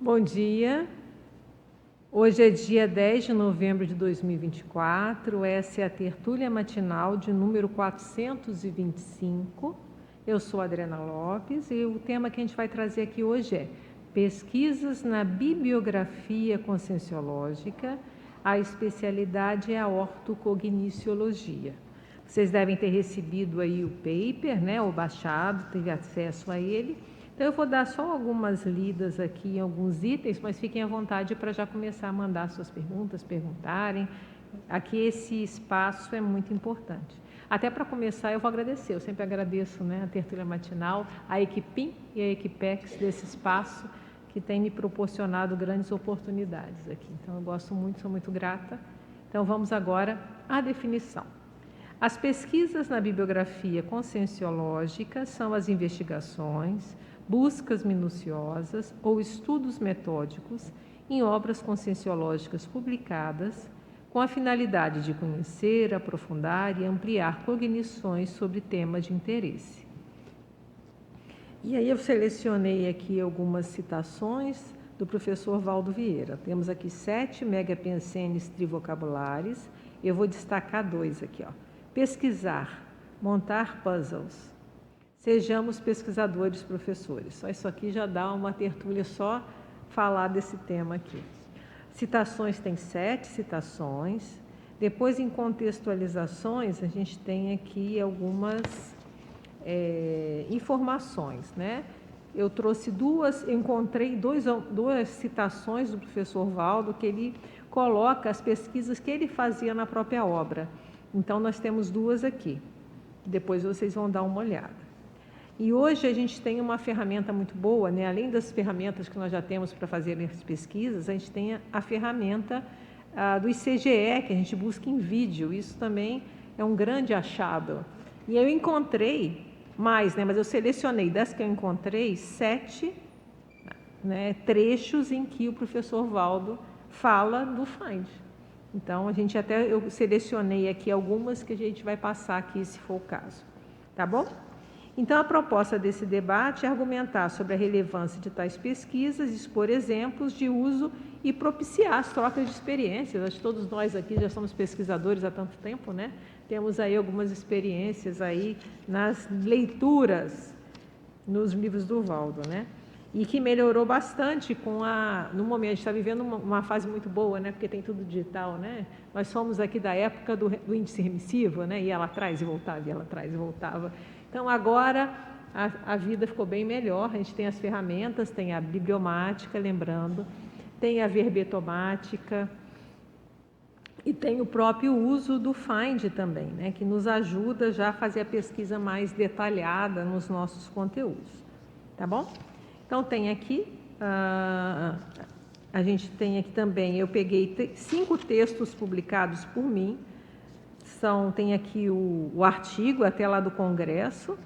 Bom dia. Hoje é dia 10 de novembro de 2024, essa é a tertúlia matinal de número 425. Eu sou Adriana Lopes e o tema que a gente vai trazer aqui hoje é Pesquisas na Bibliografia Conscienciológica, a especialidade é a ortocogniciologia. Vocês devem ter recebido aí o paper, né, ou baixado, teve acesso a ele. Então, eu vou dar só algumas lidas aqui em alguns itens, mas fiquem à vontade para já começar a mandar suas perguntas, perguntarem. Aqui esse espaço é muito importante. Até para começar, eu vou agradecer. Eu sempre agradeço, né, a tertúlia matinal, a Equipim e a Equipex desse espaço que tem me proporcionado grandes oportunidades aqui. Então, eu gosto muito, sou muito grata. Então, vamos agora à definição. As pesquisas na bibliografia conscienciológica são as investigações, buscas minuciosas ou estudos metódicos em obras conscienciológicas publicadas com a finalidade de conhecer, aprofundar e ampliar cognições sobre temas de interesse. E aí eu selecionei aqui algumas citações do professor Valdo Vieira. Temos aqui 7 megapensenes trivocabulares. Eu vou destacar 2 aqui, ó. Pesquisar, montar puzzles. Sejamos pesquisadores, professores. Só isso aqui já dá uma tertúlia só falar desse tema aqui. Citações tem 7 citações. Depois, em contextualizações, a gente tem aqui algumas informações, né? Eu trouxe encontrei duas citações do professor Valdo, que ele coloca as pesquisas que ele fazia na própria obra. Então, nós temos 2 aqui. Depois vocês vão dar uma olhada. E hoje a gente tem uma ferramenta muito boa, né? Além das ferramentas que nós já temos para fazer as pesquisas, a gente tem a ferramenta do ICGE, que a gente busca em vídeo. Isso também é um grande achado. E eu encontrei mais, né? Mas eu selecionei das que eu encontrei 7, né, trechos em que o professor Valdo fala do Find. Então, eu selecionei aqui algumas que a gente vai passar aqui, se for o caso. Tá bom? Então, a proposta desse debate é argumentar sobre a relevância de tais pesquisas, expor exemplos de uso e propiciar as trocas de experiências. Acho que todos nós aqui já somos pesquisadores há tanto tempo, né? Temos aí algumas experiências aí nas leituras nos livros do Valdo, né? E que melhorou bastante no momento, a gente está vivendo uma fase muito boa, né? Porque tem tudo digital, né? Nós somos aqui da época do índice remissivo, né? E ela atrás e voltava, e ela atrás e voltava. Então, agora, a vida ficou bem melhor, a gente tem as ferramentas, tem a bibliomática, lembrando, tem a verbetomática e tem o próprio uso do Find também, né? Que nos ajuda já a fazer a pesquisa mais detalhada nos nossos conteúdos. Tá bom? Então, tem aqui, a gente tem aqui também, eu peguei 5 textos publicados por mim, tem aqui o artigo, até lá do Congresso,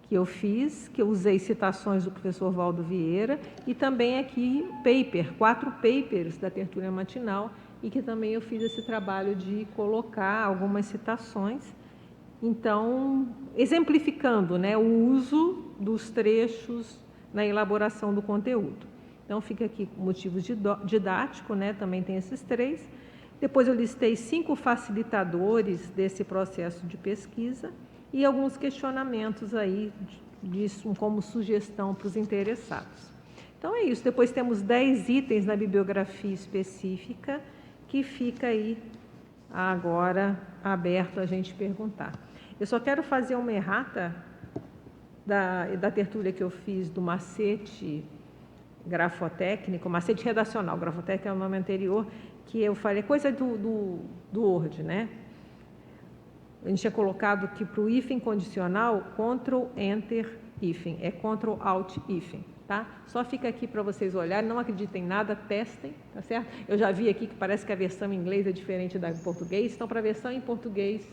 que eu fiz, que eu usei citações do professor Valdo Vieira, e também aqui 4 papers da tertúlia matinal, e que também eu fiz esse trabalho de colocar algumas citações, então, exemplificando, né, o uso dos trechos na elaboração do conteúdo. Então, fica aqui motivos didáticos, né, também tem esses 3. Depois eu listei 5 facilitadores desse processo de pesquisa e alguns questionamentos aí disso como sugestão para os interessados. Então é isso, depois temos 10 itens na bibliografia específica que fica aí agora aberto a gente perguntar. Eu só quero fazer uma errata da tertúlia que eu fiz do macete grafotécnico, macete redacional, grafotécnico é o nome anterior, que eu falei, coisa do Word, né? A gente tinha colocado que para o hífen condicional, Ctrl, Enter, hífen, é Ctrl, Alt, hífen, tá? Só fica aqui para vocês olharem, não acreditem em nada, testem, tá certo? Eu já vi aqui que parece que a versão em inglês é diferente da em português, então para a versão em português,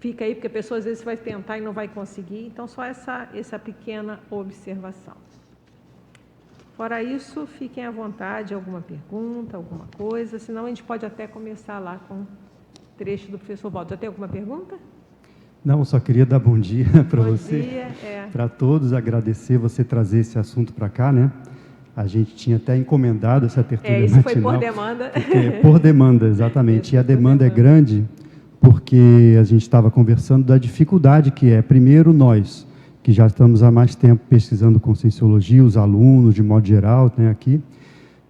fica aí, porque a pessoa às vezes vai tentar e não vai conseguir, então só essa pequena observação. Fora isso, fiquem à vontade, alguma pergunta, alguma coisa, senão a gente pode até começar lá com o trecho do professor Valdo. Já tem alguma pergunta? Não, só queria dar bom dia para você, dia, para todos, agradecer você trazer esse assunto para cá, né? A gente tinha até encomendado essa tertúlia isso matinal. foi por demanda. Por demanda, exatamente. E a demanda é grande porque a gente estava conversando da dificuldade que é, primeiro, nós, que já estamos há mais tempo pesquisando conscienciologia, os alunos, de modo geral, né, aqui,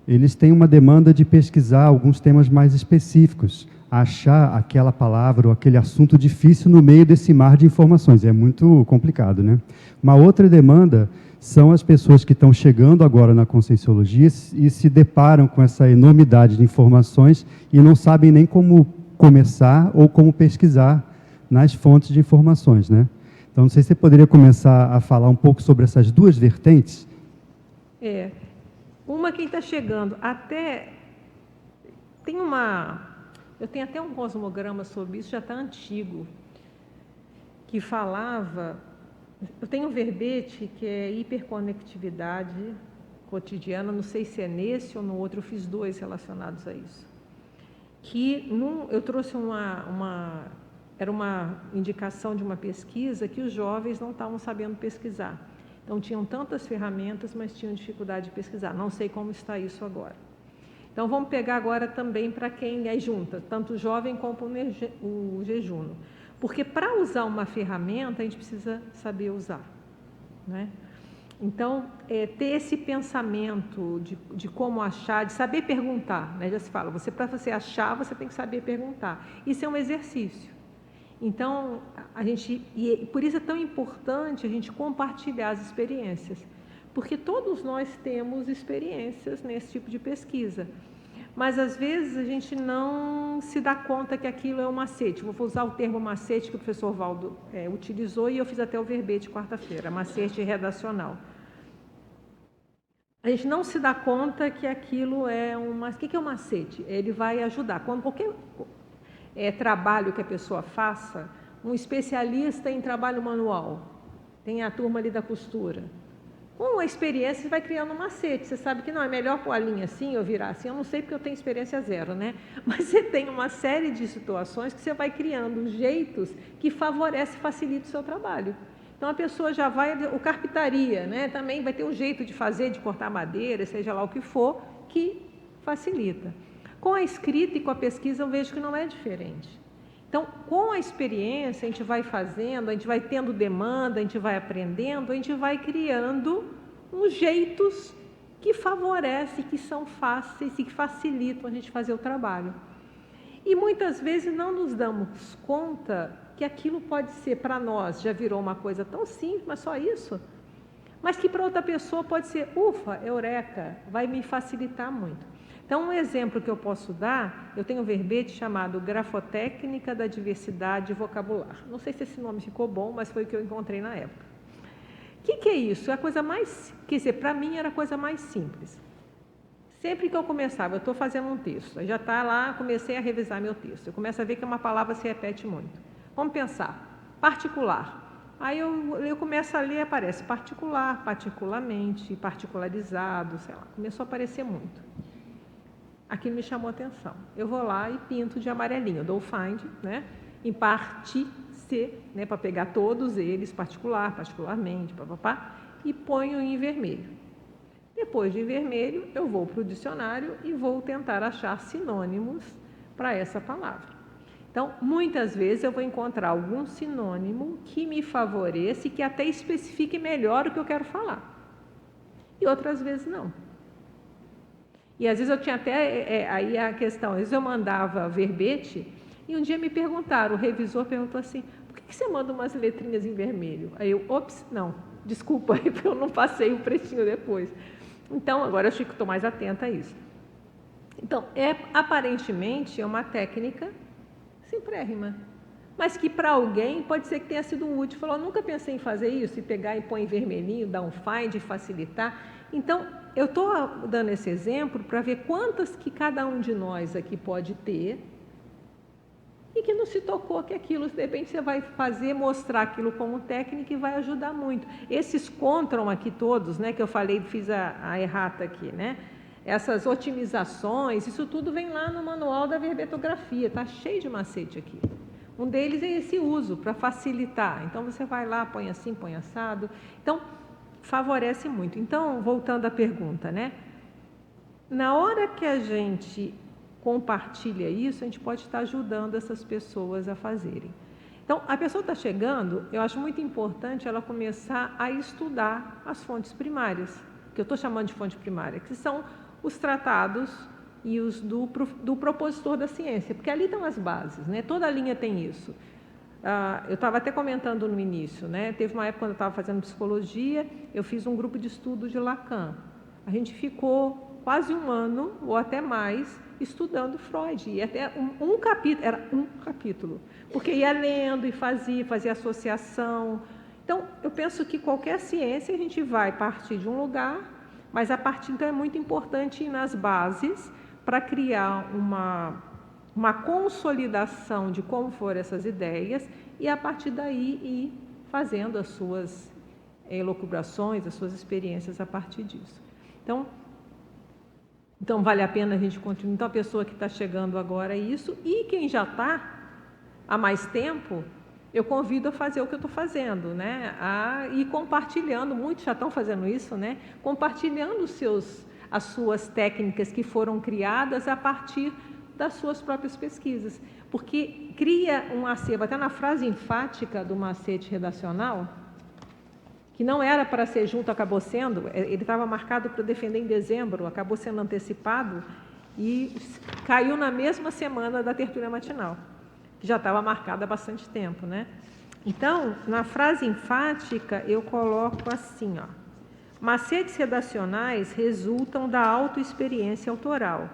eles têm uma demanda de pesquisar alguns temas mais específicos, achar aquela palavra ou aquele assunto difícil no meio desse mar de informações. É muito complicado, né? Uma outra demanda são as pessoas que estão chegando agora na conscienciologia e se deparam com essa enormidade de informações e não sabem nem como começar ou como pesquisar nas fontes de informações, né? Então, não sei se você poderia começar a falar um pouco sobre essas duas vertentes. Uma quem está chegando, até tem eu tenho até um cosmograma sobre isso, já está antigo, que falava, eu tenho um verbete que é hiperconectividade cotidiana, não sei se é nesse ou no outro, eu fiz 2 relacionados a isso. Que eu trouxe era uma indicação de uma pesquisa que os jovens não estavam sabendo pesquisar. Então, tinham tantas ferramentas, mas tinham dificuldade de pesquisar. Não sei como está isso agora. Então, vamos pegar agora também para quem é junta, tanto o jovem como o jejuno. Porque para usar uma ferramenta, a gente precisa saber usar, né? Então, ter esse pensamento de como achar, de saber perguntar, né? Já se fala, para você achar, você tem que saber perguntar. Isso é um exercício. Então, e por isso é tão importante a gente compartilhar as experiências, porque todos nós temos experiências nesse tipo de pesquisa, mas às vezes a gente não se dá conta que aquilo é um macete. Vou usar o termo macete que o professor Valdo utilizou e eu fiz até o verbete quarta-feira, macete redacional. A gente não se dá conta que aquilo é o que é um macete? Ele vai ajudar. Quando qualquer trabalho que a pessoa faça, um especialista em trabalho manual, tem a turma ali da costura. Com a experiência, você vai criando um macete. Você sabe que não, é melhor pôr a linha assim ou virar assim. Eu não sei porque eu tenho experiência 0, né? Mas você tem uma série de situações que você vai criando jeitos que favorecem e facilitam o seu trabalho. Então, a pessoa já vai... carpintaria, né? Também vai ter um jeito de fazer, de cortar madeira, seja lá o que for, que facilita. Com a escrita e com a pesquisa, eu vejo que não é diferente. Então, com a experiência, a gente vai fazendo, a gente vai tendo demanda, a gente vai aprendendo, a gente vai criando uns jeitos que favorecem, que são fáceis e que facilitam a gente fazer o trabalho. E muitas vezes não nos damos conta que aquilo pode ser, para nós, já virou uma coisa tão simples, mas só isso, mas que para outra pessoa pode ser, ufa, eureka, vai me facilitar muito. Então, um exemplo que eu posso dar, eu tenho um verbete chamado Grafotécnica da Diversidade Vocabular. Não sei se esse nome ficou bom, mas foi o que eu encontrei na época. O que é isso? É a coisa mais, quer dizer, para mim era a coisa mais simples. Sempre que eu começava, eu estou fazendo um texto, já está lá, comecei a revisar meu texto, eu começo a ver que uma palavra se repete muito. Vamos pensar, particular. Aí eu começo a ler, aparece particular, particularmente, particularizado, sei lá, começou a aparecer muito. Aquilo me chamou a atenção. Eu vou lá e pinto de amarelinho, dou find, né? Em parte C, né? Para pegar todos eles, particular, particularmente, papapá, e ponho em vermelho. Depois de vermelho, eu vou para o dicionário e vou tentar achar sinônimos para essa palavra. Então, muitas vezes eu vou encontrar algum sinônimo que me favoreça e que até especifique melhor o que eu quero falar. E outras vezes não. E às vezes eu tinha até, aí a questão, às vezes eu mandava verbete e um dia me perguntaram, o revisor perguntou assim, por que você manda umas letrinhas em vermelho? Aí eu, ops, não, desculpa, eu não passei o pretinho depois. Então, agora eu acho que estou mais atenta a isso. Então, aparentemente é uma técnica simplérrima, mas que para alguém pode ser que tenha sido útil. Falou, nunca pensei em fazer isso, e pegar e pôr em vermelhinho, dar um find, facilitar. Então, eu estou dando esse exemplo para ver quantas que cada um de nós aqui pode ter e que não se tocou que aquilo, de repente você vai fazer, mostrar aquilo como técnica e vai ajudar muito. Esses CTRL aqui todos, né, que eu falei, fiz a errata aqui, né? Essas otimizações, isso tudo vem lá no manual da verbetografia, tá cheio de macete aqui. Um deles é esse uso, para facilitar. Então, você vai lá, põe assim, põe assado. Então, favorece muito. Então, voltando à pergunta, né? Na hora que a gente compartilha isso, a gente pode estar ajudando essas pessoas a fazerem. Então, a pessoa está chegando, eu acho muito importante ela começar a estudar as fontes primárias, que eu estou chamando de fonte primária, que são os tratados e os do propositor da ciência, porque ali estão as bases, né? Toda a linha tem isso. Eu estava até comentando no início, né? Teve uma época quando eu estava fazendo psicologia, eu fiz um grupo de estudo de Lacan. A gente ficou quase um ano, ou até mais, estudando Freud, e até um capítulo, era um capítulo, porque ia lendo e fazia associação. Então, eu penso que qualquer ciência a gente vai partir de um lugar, mas a partir, então, é muito importante ir nas bases para criar uma consolidação de como foram essas ideias e, a partir daí, ir fazendo as suas elucubrações, as suas experiências a partir disso. Então, vale a pena a gente continuar. Então, a pessoa que está chegando agora é isso, e quem já está há mais tempo, eu convido a fazer o que eu estou fazendo, né? A ir compartilhando, muitos já estão fazendo isso, né? Compartilhando as suas técnicas que foram criadas a partir das suas próprias pesquisas, porque cria um acervo, até na frase enfática do macete redacional, que não era para ser junto, acabou sendo, ele estava marcado para defender em dezembro, acabou sendo antecipado e caiu na mesma semana da tertúlia matinal, que já estava marcada há bastante tempo, né? Então, na frase enfática, eu coloco assim, ó: macetes redacionais resultam da autoexperiência autoral.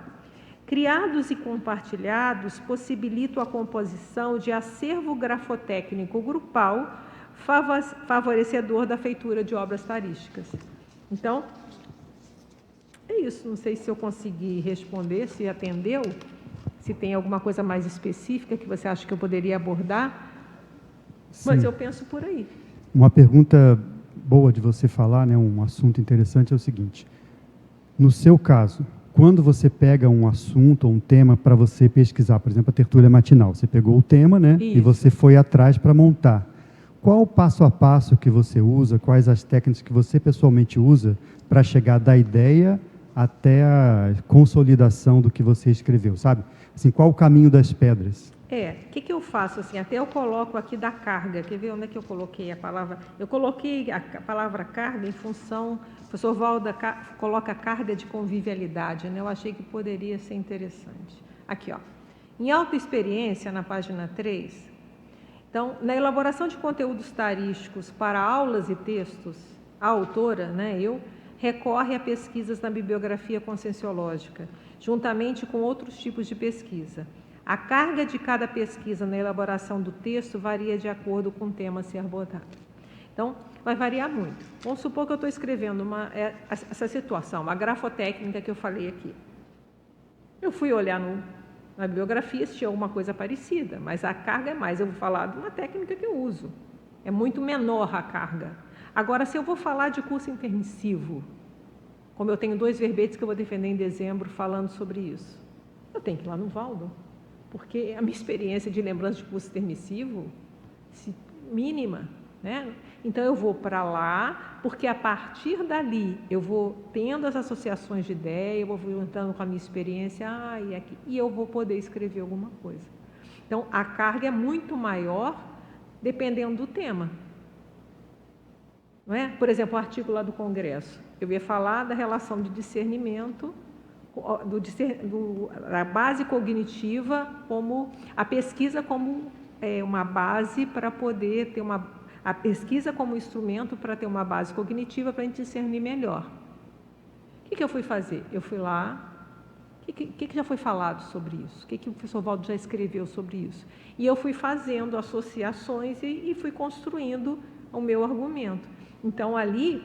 Criados e compartilhados, possibilitam a composição de acervo grafotécnico grupal favorecedor da feitura de obras tarísticas. Então, é isso. Não sei se eu consegui responder, se atendeu, se tem alguma coisa mais específica que você acha que eu poderia abordar, sim, mas eu penso por aí. Uma pergunta boa de você falar, né, um assunto interessante é o seguinte: no seu caso, quando você pega um assunto ou um tema para você pesquisar, por exemplo, a tertúlia matinal, você pegou o tema, né, e você foi atrás para montar. Qual o passo a passo que você usa, quais as técnicas que você pessoalmente usa para chegar da ideia até a consolidação do que você escreveu, sabe? Assim, qual o caminho das pedras? O que eu faço assim? Até eu coloco aqui da carga. Quer ver onde é que eu coloquei a palavra? Eu coloquei a palavra carga em função... O professor Valda coloca carga de convivialidade, né? Eu achei que poderia ser interessante. Aqui, ó. Em autoexperiência, na página 3... Então, na elaboração de conteúdos tarísticos para aulas e textos, a autora, né, eu, recorre a pesquisas na bibliografia conscienciológica, juntamente com outros tipos de pesquisa. A carga de cada pesquisa na elaboração do texto varia de acordo com o tema a ser abordado. Então, vai variar muito. Vamos supor que eu estou escrevendo essa situação, uma grafotécnica que eu falei aqui. Eu fui olhar na bibliografia se tinha alguma coisa parecida, mas a carga é mais. Eu vou falar de uma técnica que eu uso. É muito menor a carga. Agora, se eu vou falar de curso intermissivo, como eu tenho 2 verbetes que eu vou defender em dezembro falando sobre isso, eu tenho que ir lá no Valdo, porque a minha experiência de lembrança de curso intermissivo, mínima, né? Então, eu vou para lá, porque a partir dali eu vou tendo as associações de ideia, eu vou juntando com a minha experiência, e eu vou poder escrever alguma coisa. Então, a carga é muito maior dependendo do tema. Não é? Por exemplo, o artigo lá do Congresso, eu ia falar da relação de discernimento, da base cognitiva, como a pesquisa como uma base para poder ter a pesquisa como instrumento para ter uma base cognitiva para a gente discernir melhor. O que eu fui fazer? Eu fui lá, o que já foi falado sobre isso? O que o professor Valdo já escreveu sobre isso? E eu fui fazendo associações e fui construindo o meu argumento. Então, ali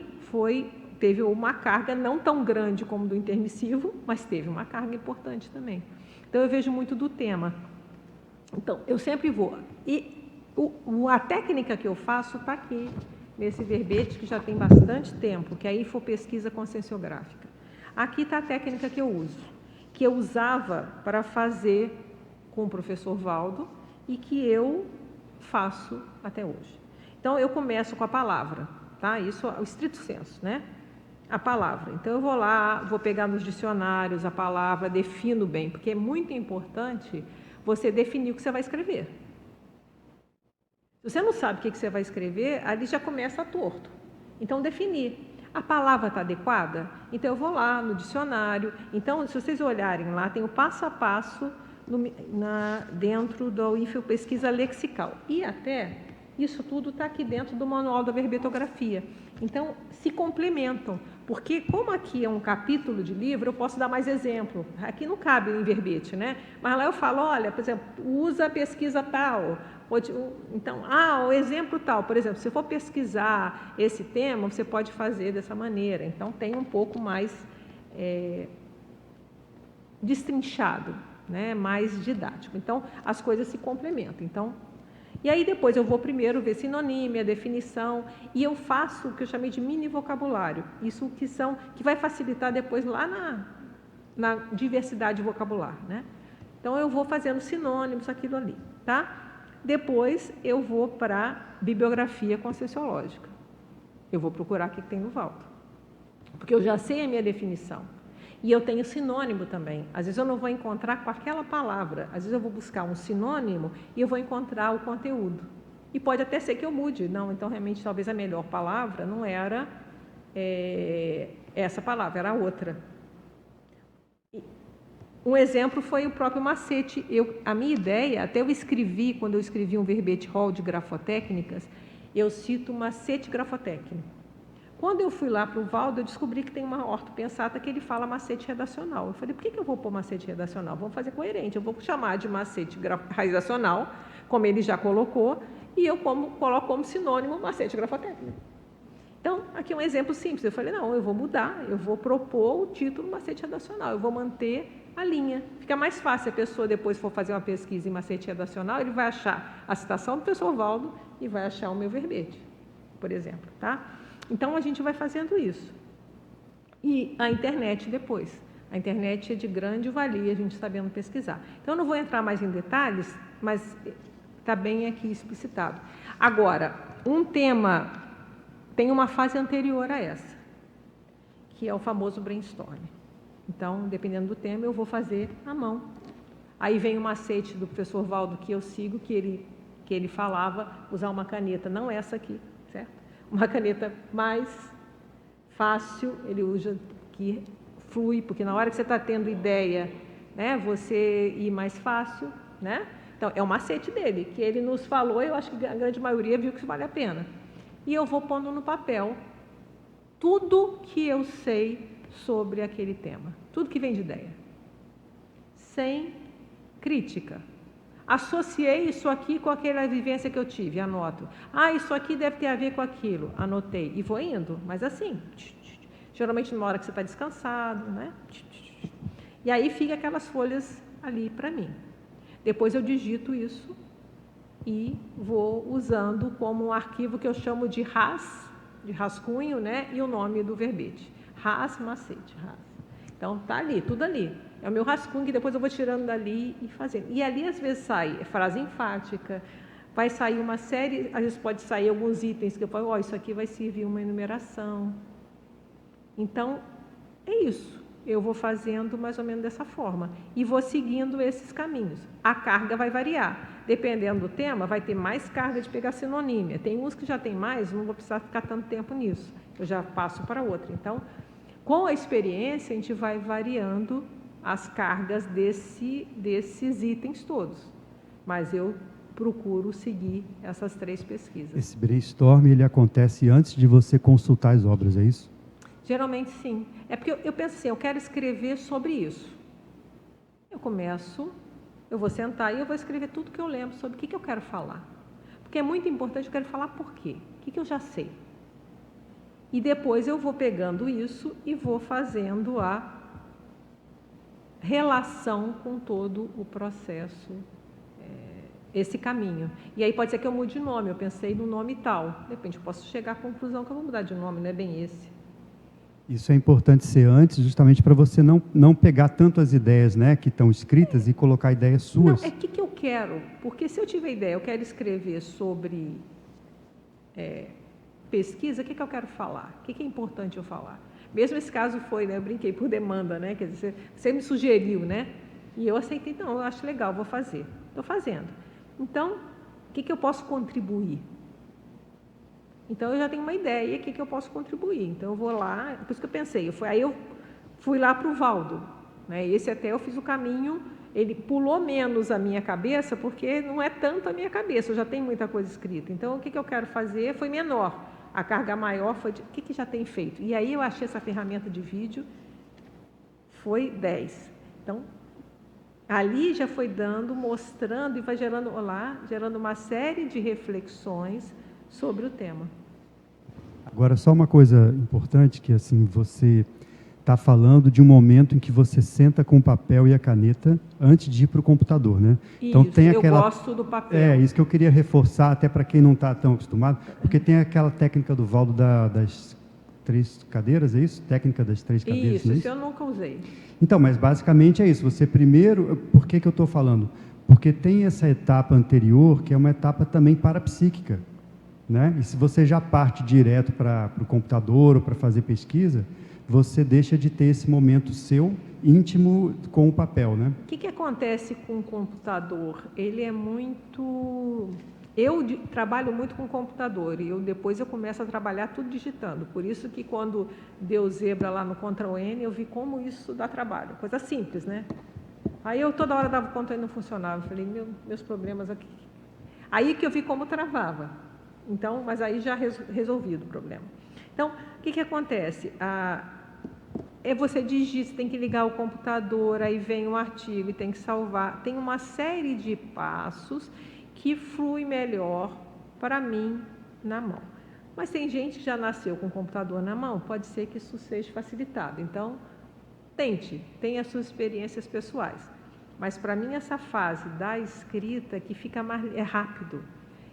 teve uma carga não tão grande como do intermissivo, mas teve uma carga importante também. Então, eu vejo muito do tema. Então, eu sempre vou... A técnica que eu faço está aqui, nesse verbete, que já tem bastante tempo, que é a infopesquisa conscienciográfica. Aqui está a técnica que eu uso, que eu usava para fazer com o professor Valdo e que eu faço até hoje. Então, eu começo com a palavra, tá? Isso é o estrito senso, né? A palavra. Então, eu vou lá, vou pegar nos dicionários a palavra, defino bem, porque é muito importante você definir o que você vai escrever. Se você não sabe o que você vai escrever, ali já começa torto. Então, definir. A palavra está adequada? Então, eu vou lá no dicionário. Então, se vocês olharem lá, tem o passo a passo dentro do IFE Pesquisa Lexical. E até isso tudo está aqui dentro do Manual da Verbetografia. Então, se complementam. Porque, como aqui é um capítulo de livro, eu posso dar mais exemplo. Aqui não cabe em verbete, né? Mas lá eu falo, olha, por exemplo, usa a pesquisa tal. Então, o exemplo tal. Por exemplo, se for pesquisar esse tema, você pode fazer dessa maneira. Então, tem um pouco mais destrinchado, né? Mais didático. Então, as coisas se complementam. Então, e aí depois eu vou primeiro ver sinonímia, definição, e eu faço o que eu chamei de mini vocabulário. Isso que vai facilitar depois lá na diversidade vocabular, né? Então eu vou fazendo sinônimos, aquilo ali, tá? Depois eu vou para bibliografia conscienciológica. Eu vou procurar o que tem no Valdo, porque eu já sei a minha definição. E eu tenho sinônimo também. Às vezes eu não vou encontrar com aquela palavra. Às vezes eu vou buscar um sinônimo e eu vou encontrar o conteúdo. E pode até ser que eu mude. Não, então realmente talvez a melhor palavra não era essa palavra, era outra. Um exemplo foi o próprio macete. A minha ideia, até eu escrevi, quando eu escrevi um verbete hall de grafotécnicas, eu cito macete grafotécnico. Quando eu fui lá para o Valdo, eu descobri que tem uma ortopensata que ele fala macete redacional. Eu falei, por que eu vou pôr macete redacional? Vamos fazer coerente, eu vou chamar de macete redacional, como ele já colocou, e eu coloco como sinônimo macete grafotécnico. Então, aqui é um exemplo simples. Eu falei, não, eu vou mudar, eu vou propor o título macete redacional, eu vou manter a linha. Fica mais fácil, a pessoa depois for fazer uma pesquisa em macete redacional, ele vai achar a citação do professor Valdo e vai achar o meu verbete, por exemplo, tá? Então, a gente vai fazendo isso. E a internet depois. A internet é de grande valia, a gente sabendo pesquisar. Então, eu não vou entrar mais em detalhes, mas está bem aqui explicitado. Agora, um tema tem uma fase anterior a essa, que é o famoso brainstorming. Então, dependendo do tema, eu vou fazer à mão. Aí vem o macete do professor Valdo que eu sigo, que ele falava, usar uma caneta, não essa aqui, certo? Uma caneta mais fácil, ele usa que flui, porque na hora que você está tendo ideia, né, você ir mais fácil, né? Então, é o macete dele, que ele nos falou, eu acho que a grande maioria viu que isso vale a pena. E eu vou pondo no papel tudo que eu sei sobre aquele tema, tudo que vem de ideia, sem crítica. Associei isso aqui com aquela vivência que eu tive, anoto. Isso aqui deve ter a ver com aquilo, anotei. E vou indo, mas assim, geralmente numa hora que você está descansado, né? E aí fica aquelas folhas ali para mim. Depois eu digito isso e vou usando como um arquivo que eu chamo de RAS, de rascunho, né? E o nome do verbete. RAS, macete, RAS. Então, tá ali, tudo ali. É o meu rascunho que depois eu vou tirando dali e fazendo. E ali, às vezes, sai frase enfática, vai sair uma série, às vezes pode sair alguns itens que eu falo, isso aqui vai servir uma enumeração. Então, é isso. Eu vou fazendo mais ou menos dessa forma. E vou seguindo esses caminhos. A carga vai variar. Dependendo do tema, vai ter mais carga de pegar sinonímia. Tem uns que já tem mais, não vou precisar ficar tanto tempo nisso. Eu já passo para outra. Então, com a experiência, a gente vai variando as cargas desses itens todos. Mas eu procuro seguir essas 3 pesquisas. Esse brainstorm, ele acontece antes de você consultar as obras, é isso? Geralmente, sim. É porque eu penso assim, eu quero escrever sobre isso. Eu começo, eu vou sentar e eu vou escrever tudo que eu lembro sobre o que eu quero falar. Porque é muito importante, eu quero falar por quê. O que eu já sei. E depois eu vou pegando isso e vou fazendo a relação com todo o processo, esse caminho. E aí pode ser que eu mude de nome, eu pensei no nome tal. De repente eu posso chegar à conclusão que eu vou mudar de nome, não é bem esse. Isso é importante ser antes, justamente para você não pegar tanto as ideias, né, que estão escritas e colocar ideias suas. Não, é o que eu quero? Porque se eu tiver ideia, eu quero escrever sobre pesquisa, o que eu quero falar? O que é importante eu falar? Mesmo esse caso foi, né, eu brinquei, por demanda, né? Quer dizer, você me sugeriu, né? E eu aceitei, não, eu acho legal, vou fazer. Estou fazendo. Então, o que eu posso contribuir? Então, eu já tenho uma ideia, o que eu posso contribuir? Então, eu vou lá, por isso que eu pensei, aí eu fui lá para o Valdo, né? Esse até eu fiz o caminho, ele pulou menos a minha cabeça, porque não é tanto a minha cabeça, eu já tenho muita coisa escrita. Então, o que eu quero fazer foi menor. A carga maior foi de, o que já tem feito? E aí eu achei essa ferramenta de vídeo, foi 10. Então, ali já foi dando, mostrando e vai gerando uma série de reflexões sobre o tema. Agora, só uma coisa importante, que assim, você está falando de um momento em que você senta com o papel e a caneta antes de ir para o computador, né? Então, tem aquela... eu gosto do papel. Isso que eu queria reforçar, até para quem não está tão acostumado, porque tem aquela técnica do Valdo das 3 cadeiras, é isso? Técnica das 3 cadeiras. Isso eu nunca usei. Então, mas basicamente é isso. Você primeiro... Por que eu estou falando? Porque tem essa etapa anterior, que é uma etapa também parapsíquica, né? E se você já parte direto para o computador ou para fazer pesquisa, você deixa de ter esse momento seu íntimo com o papel, né? O que acontece com o computador? Ele é muito... Eu trabalho muito com computador e depois eu começo a trabalhar tudo digitando. Por isso que quando deu zebra lá no Ctrl+N, eu vi como isso dá trabalho. Coisa simples, né? Aí eu toda hora dava Ctrl+N e não funcionava. Eu falei, meus problemas aqui. Aí que eu vi como travava. Então, mas aí já resolvido o problema. Então, o que acontece? Você digita, tem que ligar o computador, aí vem um artigo e tem que salvar. Tem uma série de passos que flui melhor para mim na mão. Mas tem gente que já nasceu com o computador na mão, pode ser que isso seja facilitado. Então, tenha suas experiências pessoais. Mas para mim essa fase da escrita que fica mais rápido.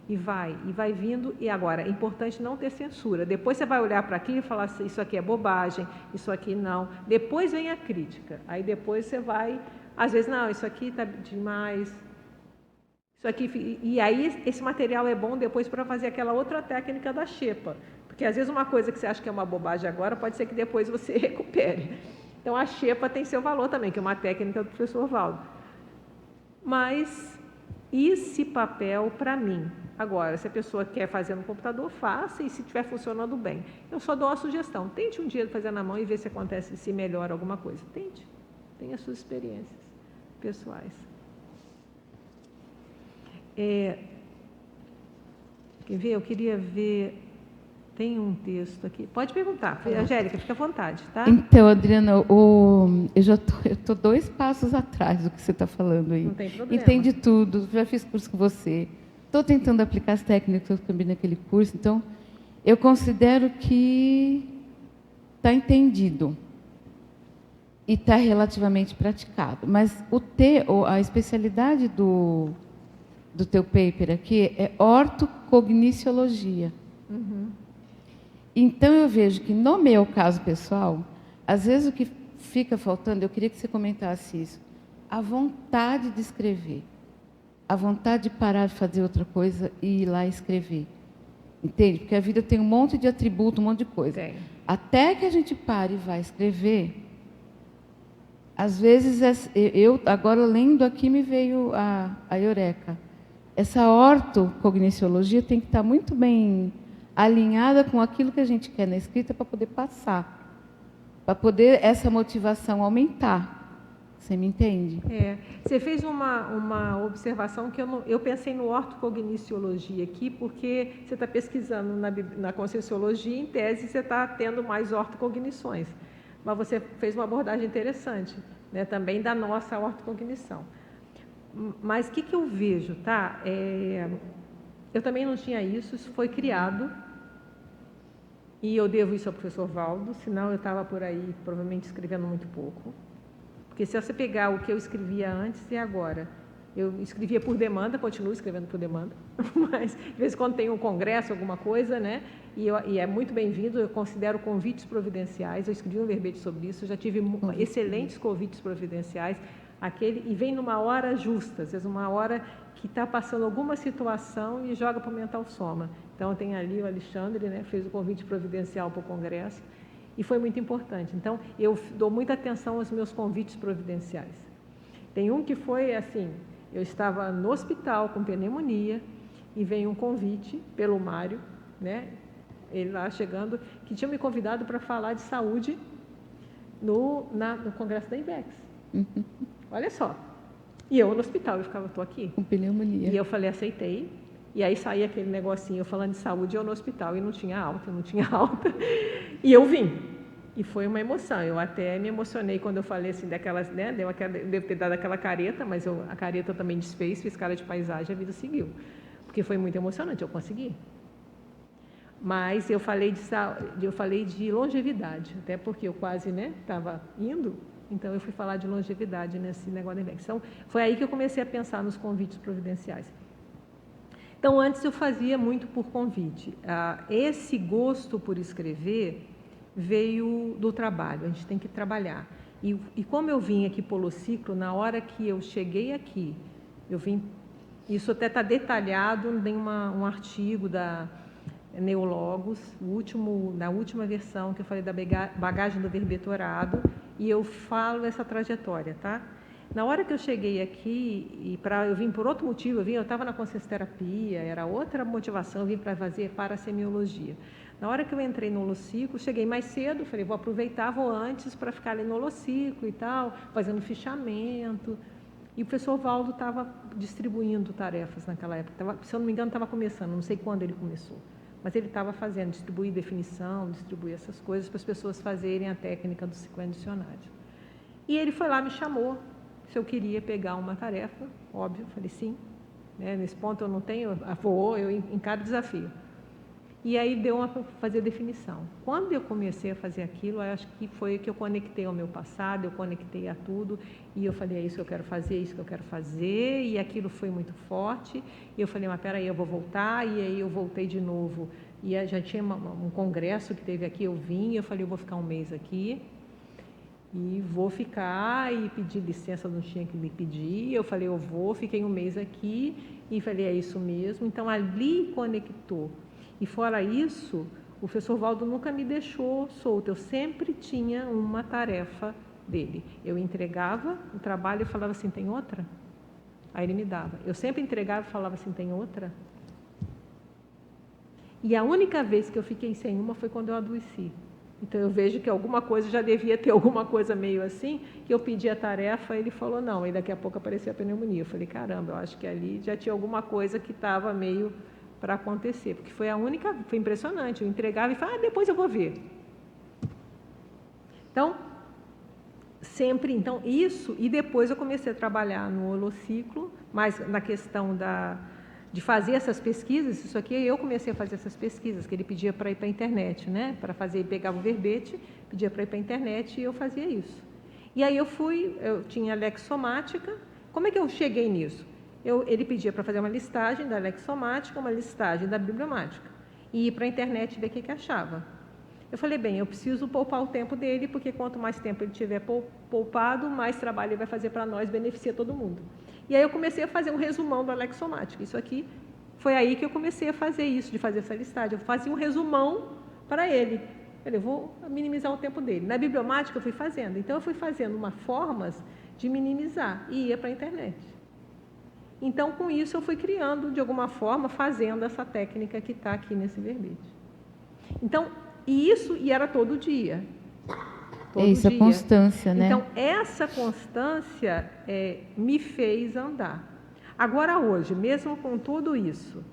E vai vindo, e agora, é importante não ter censura. Depois você vai olhar para aquilo e falar assim, isso aqui é bobagem, isso aqui não. Depois vem a crítica. Aí depois você vai, às vezes, não, isso aqui está demais. Isso aqui, e aí esse material é bom depois para fazer aquela outra técnica da xepa. Porque às vezes uma coisa que você acha que é uma bobagem agora, pode ser que depois você recupere. Então a xepa tem seu valor também, que é uma técnica do professor Valdo. Mas esse papel para mim... Agora, se a pessoa quer fazer no computador, faça, e se estiver funcionando bem. Eu só dou uma sugestão. Tente um dia fazer na mão e ver se acontece, se melhora alguma coisa. Tente. Tenha suas experiências pessoais. Quer ver? Eu queria ver... Tem um texto aqui. Pode perguntar. Angélica, fica à vontade, tá? Então, Adriana, eu já estou 2 passos atrás do que você está falando aí. Não tem problema. Entendi tudo, já fiz curso com você. Estou tentando aplicar as técnicas que eu também naquele curso, então eu considero que está entendido e está relativamente praticado. Mas a especialidade do teu paper aqui é ortocogniciologia. Uhum. Então eu vejo que no meu caso pessoal, às vezes o que fica faltando, eu queria que você comentasse isso, a vontade de escrever. A vontade de parar de fazer outra coisa e ir lá escrever. Entende? Porque a vida tem um monte de atributo, um monte de coisa. Tem. Até que a gente pare e vá escrever, às vezes, eu agora lendo aqui me veio a eureka. Essa ortocogniciologia tem que estar muito bem alinhada com aquilo que a gente quer na escrita para poder passar. Para poder essa motivação aumentar. Você me entende? Você fez uma observação que eu pensei no ortocogniciologia aqui, porque você está pesquisando na conscienciologia, em tese você está tendo mais ortocognições. Mas você fez uma abordagem interessante, né, também da nossa ortocognição. Mas o que eu vejo, tá? Eu também não tinha isso foi criado, e eu devo isso ao professor Valdo, senão eu estava por aí provavelmente escrevendo muito pouco. Porque se você pegar o que eu escrevia antes e agora, eu escrevia por demanda, continuo escrevendo por demanda, mas de vez em quando tem um congresso, alguma coisa, né? E é muito bem-vindo, eu considero convites providenciais, eu escrevi um verbete sobre isso, já tive excelentes convites providenciais, E vem numa hora justa, às vezes uma hora que está passando alguma situação e joga para o mental soma. Então, tem ali o Alexandre, né, fez o convite providencial para o Congresso, e foi muito importante. Então, eu dou muita atenção aos meus convites providenciais. Tem um que foi assim, eu estava no hospital com pneumonia, e veio um convite pelo Mário, né, ele lá chegando, que tinha me convidado para falar de saúde no Congresso da IBEX. Olha só. E eu no hospital, estou aqui. Com pneumonia. E eu falei, aceitei. E aí saía aquele negocinho, eu falando de saúde, eu no hospital, e não tinha alta. E eu vim. E foi uma emoção. Eu até me emocionei quando eu falei assim, daquelas, né, devo ter dado aquela careta, mas a careta também desfez, fiz cara de paisagem, a vida seguiu. Porque foi muito emocionante, eu consegui. Mas eu falei de longevidade, até porque eu quase estava indo, então eu fui falar de longevidade nesse negócio da IBEX. Então, foi aí que eu comecei a pensar nos convites providenciais. Então, antes eu fazia muito por convite. Esse gosto por escrever veio do trabalho, a gente tem que trabalhar. E como eu vim aqui para o Holociclo, na hora que eu cheguei aqui, eu vim, isso até está detalhado em um artigo da Neologos, na última versão que eu falei da bagagem do verbetorado, e eu falo essa trajetória, tá? Na hora que eu cheguei aqui, eu vim por outro motivo, eu estava na consciencioterapia, era outra motivação, eu vim para fazer parasemiologia. Na hora que eu entrei no Holociclo, cheguei mais cedo, falei, vou aproveitar, vou antes para ficar ali no Holociclo e tal, fazendo fichamento. E o professor Valdo estava distribuindo tarefas naquela época, se eu não me engano estava começando, não sei quando ele começou. Mas ele estava fazendo, distribuir definição, distribuir essas coisas para as pessoas fazerem a técnica do ciclo dicionário. E ele foi lá, me chamou, se eu queria pegar uma tarefa, óbvio, falei sim. Nesse ponto eu não tenho, eu encaro desafio. E aí deu para fazer definição. Quando eu comecei a fazer aquilo, eu acho que foi que eu conectei ao meu passado, eu conectei a tudo, e eu falei, é isso que eu quero fazer, é isso que eu quero fazer, e aquilo foi muito forte, e eu falei, mas peraí, eu vou voltar, e aí eu voltei de novo, e já tinha um congresso que teve aqui, eu vim, e eu falei, eu vou ficar um mês aqui, e vou ficar, e pedir licença, não tinha que me pedir, eu falei, eu vou, fiquei um mês aqui, e falei, é isso mesmo, então ali conectou. E fora isso, o professor Valdo nunca me deixou solto, eu sempre tinha uma tarefa dele. Eu entregava o trabalho e falava assim, tem outra? Aí ele me dava. Eu sempre entregava e falava assim, tem outra? E a única vez que eu fiquei sem uma foi quando eu adoeci. Então eu vejo que alguma coisa, já devia ter alguma coisa meio assim, que eu pedi a tarefa, ele falou não, e daqui a pouco apareceu a pneumonia. Eu falei, caramba, eu acho que ali já tinha alguma coisa que estava meio para acontecer, porque foi foi impressionante, eu entregava e falava, depois eu vou ver. Então, isso, e depois eu comecei a trabalhar no Holociclo, mas na questão de fazer essas pesquisas, isso aqui eu comecei a fazer essas pesquisas, que ele pedia para ir para a internet, né? Para fazer, pegava o verbete, pedia para ir para a internet e eu fazia isso. E aí eu tinha a lexomática, como é que eu cheguei nisso? Ele pedia para fazer uma listagem da lexomática, uma listagem da bibliomática, e ir para a internet ver o que achava. Eu falei, bem, eu preciso poupar o tempo dele, porque quanto mais tempo ele tiver poupado, mais trabalho ele vai fazer para nós, beneficia todo mundo. E aí eu comecei a fazer um resumão da lexomática. Isso aqui, foi aí que eu comecei a fazer isso, de fazer essa listagem. Eu fazia um resumão para ele. Eu vou minimizar o tempo dele. Na bibliomática eu fui fazendo. Então eu fui fazendo formas de minimizar e ia para a internet. Então, com isso, eu fui criando, de alguma forma, fazendo essa técnica que está aqui nesse verbete. Então, e era todo dia. Isso, a constância, né? Então, essa constância me fez andar. Agora, hoje, mesmo com tudo isso,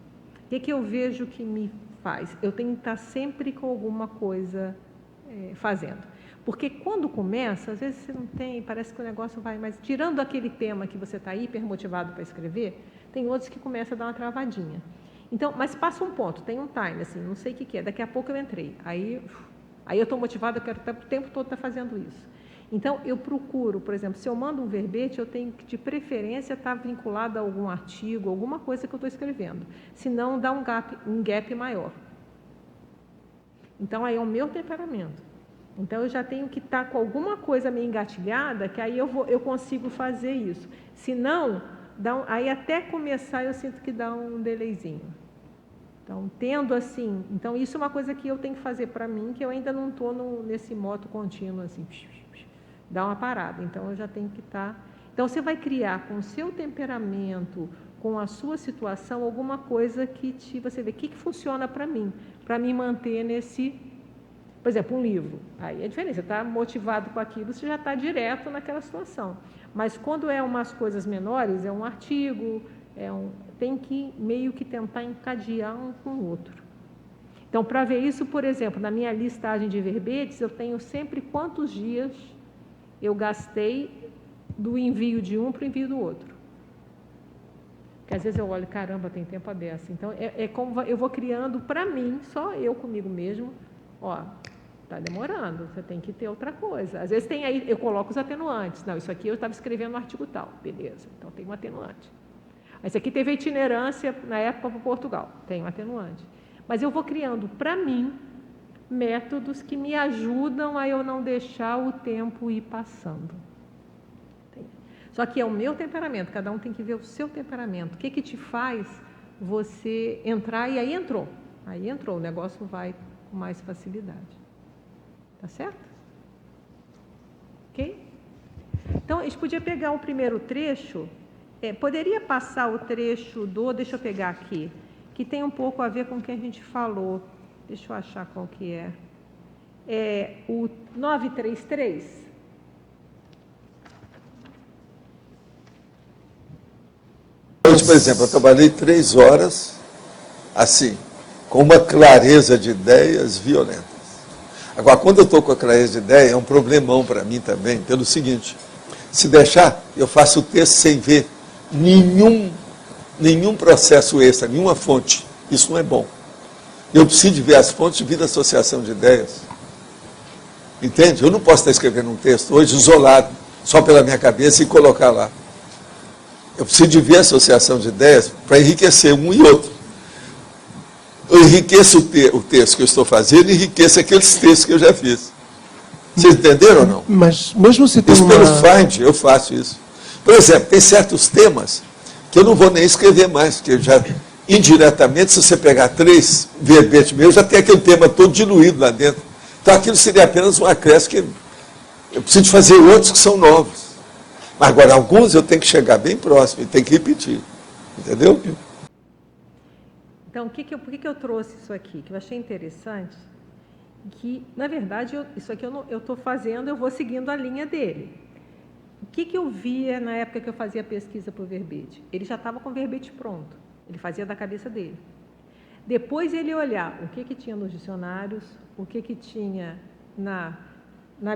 o que eu vejo que me faz? Eu tenho que estar sempre com alguma coisa fazendo. Porque quando começa, às vezes você não tem, parece que o negócio vai, mas tirando aquele tema que você está hiper motivado para escrever, tem outros que começam a dar uma travadinha. Então, mas passa um ponto, tem um time, assim, não sei o que é, daqui a pouco eu entrei. Aí eu estou motivada, eu quero o tempo todo estar fazendo isso. Então, eu procuro, por exemplo, se eu mando um verbete, eu tenho que, de preferência, estar vinculado a algum artigo, alguma coisa que eu estou escrevendo. Senão, dá um gap maior. Então, aí é o meu temperamento. Então, eu já tenho que estar com alguma coisa meio engatilhada, que aí eu consigo fazer isso. Se não, aí até começar eu sinto que dá um delayzinho. Então, tendo assim... Então, isso é uma coisa que eu tenho que fazer para mim, que eu ainda não estou nesse modo contínuo, assim, dá uma parada. Então, eu já tenho que estar... Então, você vai criar com o seu temperamento, com a sua situação, alguma coisa que você vê, o que funciona para mim manter nesse... Por exemplo, um livro, aí é diferente, você está motivado com aquilo, você já está direto naquela situação. Mas quando é umas coisas menores, é um artigo, tem que meio que tentar encadear um com o outro. Então, para ver isso, por exemplo, na minha listagem de verbetes, eu tenho sempre quantos dias eu gastei do envio de um para o envio do outro. Porque às vezes eu olho, caramba, tem tempo a beça. Então, como eu vou criando para mim, só eu comigo mesmo, está demorando, você tem que ter outra coisa. Às vezes tem aí, eu coloco os atenuantes. Não, isso aqui eu estava escrevendo no artigo tal, beleza, então tem um atenuante. Esse aqui teve itinerância na época para Portugal, tem um atenuante. Mas eu vou criando para mim métodos que me ajudam a eu não deixar o tempo ir passando. Só que é o meu temperamento, cada um tem que ver o seu temperamento. O que te faz você entrar, e aí entrou, o negócio vai com mais facilidade. Tá certo? Ok? Então, a gente podia pegar o primeiro trecho, poderia passar o trecho deixa eu pegar aqui, que tem um pouco a ver com o que a gente falou. Deixa eu achar qual que é. O 933. Hoje, por exemplo, eu trabalhei 3 horas, assim, com uma clareza de ideias violenta. Agora, quando eu estou com a clareza de ideia, é um problemão para mim também, pelo seguinte, se deixar, eu faço o texto sem ver nenhum processo extra, nenhuma fonte. Isso não é bom. Eu preciso de ver as fontes de vida associação de ideias. Entende? Eu não posso estar escrevendo um texto hoje isolado, só pela minha cabeça e colocar lá. Eu preciso de ver a associação de ideias para enriquecer um e outro. Eu enriqueço o texto que eu estou fazendo e enriqueço aqueles textos que eu já fiz. Vocês entenderam ou não? Mas mesmo se tem Pelo Find, eu faço isso. Por exemplo, tem certos temas que eu não vou nem escrever mais, porque já, indiretamente, se você pegar 3 verbetes meus, já tem aquele tema todo diluído lá dentro. Então aquilo seria apenas um acréscimo que eu preciso de fazer outros que são novos. Mas agora, alguns eu tenho que chegar bem próximo e tenho que repetir. Entendeu? Então, por que eu trouxe isso aqui? Que eu achei interessante, que, na verdade, isso aqui eu estou fazendo, eu vou seguindo a linha dele. O que eu via na época que eu fazia a pesquisa para o verbete? Ele já estava com o verbete pronto, ele fazia da cabeça dele. Depois ele olhar o que tinha nos dicionários, o que tinha na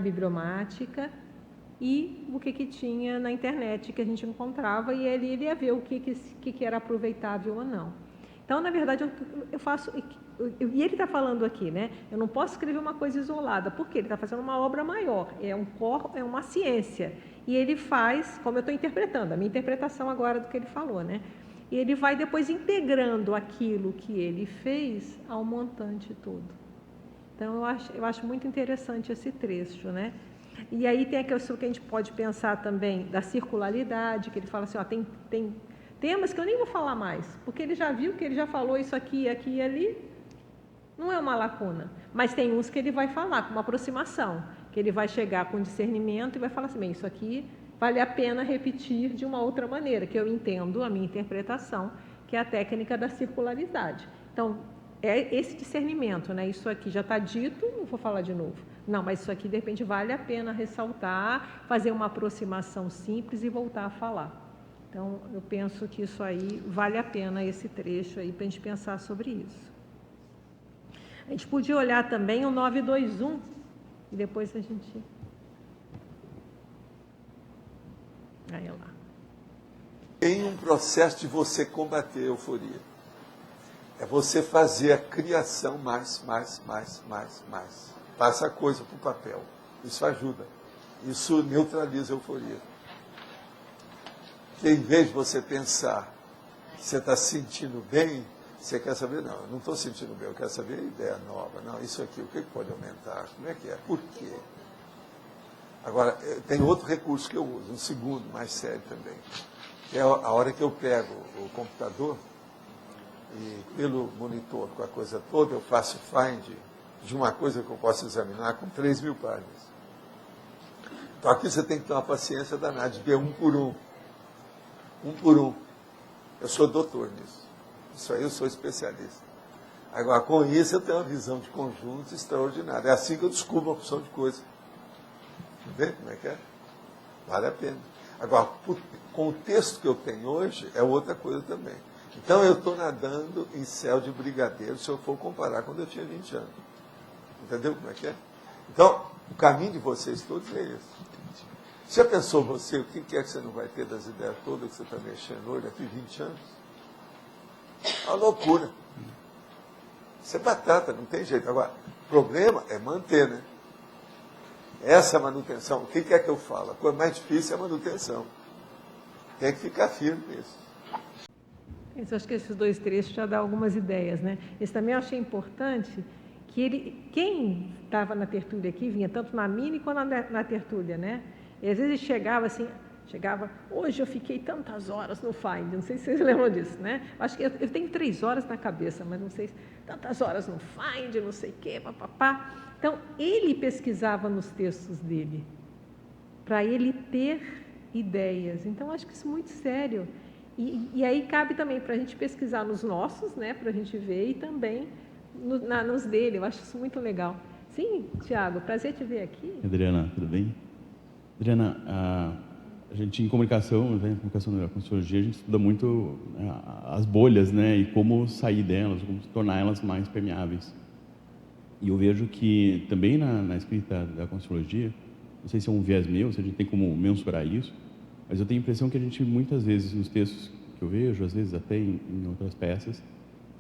bibliomática e o que tinha na internet que a gente encontrava, e ele ia ver o que era aproveitável ou não. Então, na verdade, eu faço... E ele está falando aqui, né? Eu não posso escrever uma coisa isolada, porque ele está fazendo uma obra maior, é uma ciência. E ele faz, como eu estou interpretando, a minha interpretação agora do que ele falou, né? E ele vai depois integrando aquilo que ele fez ao montante todo. Então, eu acho muito interessante esse trecho, né? E aí tem a questão que a gente pode pensar também da circularidade, que ele fala assim, tem temas que eu nem vou falar mais, porque ele já viu que ele já falou isso aqui e ali, não é uma lacuna. Mas tem uns que ele vai falar com uma aproximação, que ele vai chegar com discernimento e vai falar assim, bem, isso aqui vale a pena repetir de uma outra maneira, que eu entendo a minha interpretação, que é a técnica da circularidade. Então, é esse discernimento, né? Isso aqui já está dito, não vou falar de novo. Não, mas isso aqui, de repente, vale a pena ressaltar, fazer uma aproximação simples e voltar a falar. Então, eu penso que isso aí vale a pena, esse trecho aí, para a gente pensar sobre isso. A gente podia olhar também o 921, e depois a gente... Aí lá. Tem um processo de você combater a euforia. É você fazer a criação mais. Passa a coisa para o papel. Isso ajuda. Isso neutraliza a euforia. Porque em vez de você pensar que você está se sentindo bem, Você quer saber? Não, eu não estou sentindo bem, eu quero saber a ideia nova. Não, isso aqui, o que pode aumentar? Como é que é? Por quê? Agora, tem outro recurso que eu uso, um segundo, mais sério também, que é a hora que eu pego o computador e pelo monitor, com a coisa toda, eu faço find de uma coisa que eu posso examinar com 3.000 páginas. Então aqui você tem que ter uma paciência danada de ver um por um. Um por um. Eu sou doutor nisso. Isso aí eu sou especialista. Agora, com isso eu tenho uma visão de conjunto extraordinária. É assim que eu descubro uma opção de coisa. Vê como é que é? Vale a pena. Agora, com o texto que eu tenho hoje, é outra coisa também. Então, eu estou nadando em céu de brigadeiro, se eu for comparar quando eu tinha 20 anos. Entendeu como é que é? Então, o caminho de vocês todos é esse. Já pensou você, o que é que você não vai ter das ideias todas que você está mexendo hoje, daqui 20 anos? É uma loucura. Isso é batata, não tem jeito. Agora, o problema é manter, né? Essa manutenção, o que é que eu falo? A coisa mais difícil é a manutenção. Tem que ficar firme nisso. Eu acho que esses dois trechos já dão algumas ideias, né? Esse também eu achei importante, que quem estava na tertúlia aqui, vinha tanto na mini quanto na tertúlia, né? E às vezes chegava, hoje eu fiquei tantas horas no Find, não sei se vocês lembram disso, né? Acho que eu tenho 3 horas na cabeça, mas não sei, tantas horas no Find, não sei o quê, papapá. Então, ele pesquisava nos textos dele, para ele ter ideias. Então, acho que isso é muito sério. E aí cabe também para a gente pesquisar nos nossos, né, para a gente ver, e também nos dele. Eu acho isso muito legal. Sim, Tiago, prazer te ver aqui. Adriana, tudo bem? Adriana, a gente em comunicação, né, comunicação da Conscienciologia, a gente estuda muito as bolhas, né, e como sair delas, como tornar elas mais permeáveis. E eu vejo que também na escrita da Conscienciologia, não sei se é um viés meu, se a gente tem como mensurar isso, mas eu tenho a impressão que a gente, muitas vezes, nos textos que eu vejo, às vezes até em outras peças,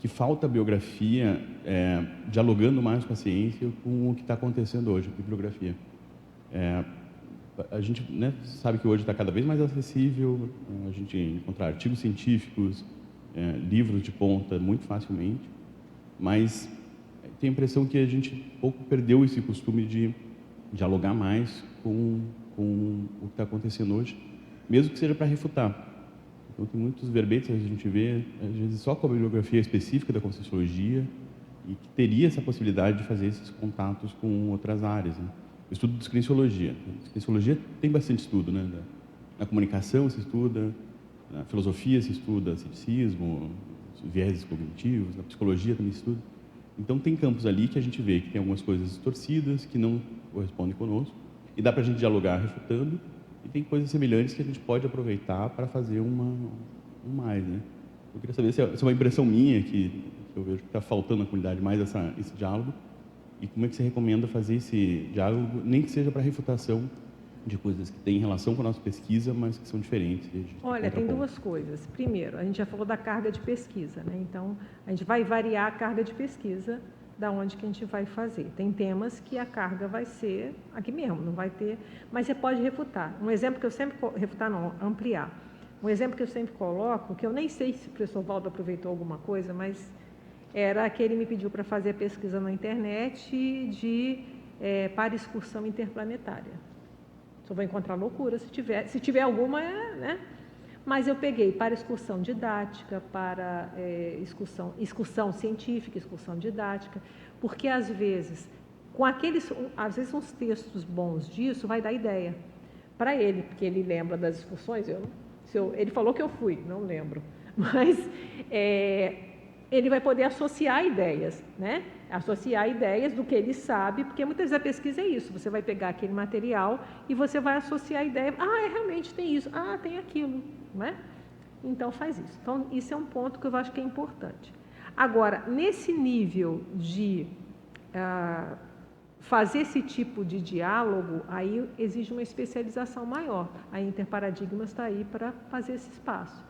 que falta a biografia dialogando mais com a ciência, com o que está acontecendo hoje, com a bibliografia. A gente, né, sabe que hoje está cada vez mais acessível, a gente encontrar artigos científicos, livros de ponta muito facilmente, mas tenho a impressão que a gente pouco perdeu esse costume de dialogar mais com o que está acontecendo hoje, mesmo que seja para refutar. Então, tem muitos verbetes que a gente vê, às vezes, só com a bibliografia específica da Conscienciologia, e que teria essa possibilidade de fazer esses contatos com outras áreas, né? O estudo de Conscienciologia. A Conscienciologia tem bastante estudo, né? Na comunicação se estuda, na filosofia se estuda ceticismo, vieses cognitivos, na psicologia também se estuda. Então, tem campos ali que a gente vê que tem algumas coisas distorcidas, que não correspondem conosco, e dá para a gente dialogar refutando, e tem coisas semelhantes que a gente pode aproveitar para fazer um mais, né? Eu queria saber se é uma impressão minha, que eu vejo que está faltando na comunidade mais esse diálogo, e como é que você recomenda fazer esse diálogo, nem que seja para refutação de coisas que têm relação com a nossa pesquisa, mas que são diferentes. Olha, tem duas coisas. Primeiro, a gente já falou da carga de pesquisa, né? Então, a gente vai variar a carga de pesquisa da onde que a gente vai fazer. Tem temas que a carga vai ser aqui mesmo, não vai ter, mas você pode refutar. Um exemplo que eu sempre, refutar não, ampliar. Um exemplo que eu sempre coloco, que eu nem sei se o professor Valdo aproveitou alguma coisa, mas era que ele me pediu para fazer a pesquisa na internet para excursão interplanetária. Só vou encontrar loucura se tiver alguma, né? Mas eu peguei para excursão didática, para excursão científica, excursão didática, porque às vezes uns textos bons disso vai dar ideia para ele, porque ele lembra das excursões. Ele falou que eu fui, não lembro, mas ele vai poder associar ideias, né? Associar ideias do que ele sabe, porque muitas vezes a pesquisa é isso, você vai pegar aquele material e você vai associar a ideia, realmente tem isso, tem aquilo, não é? Então faz isso. Então isso é um ponto que eu acho que é importante. Agora, nesse nível de fazer esse tipo de diálogo, aí exige uma especialização maior. A Interparadigmas está aí para fazer esse espaço.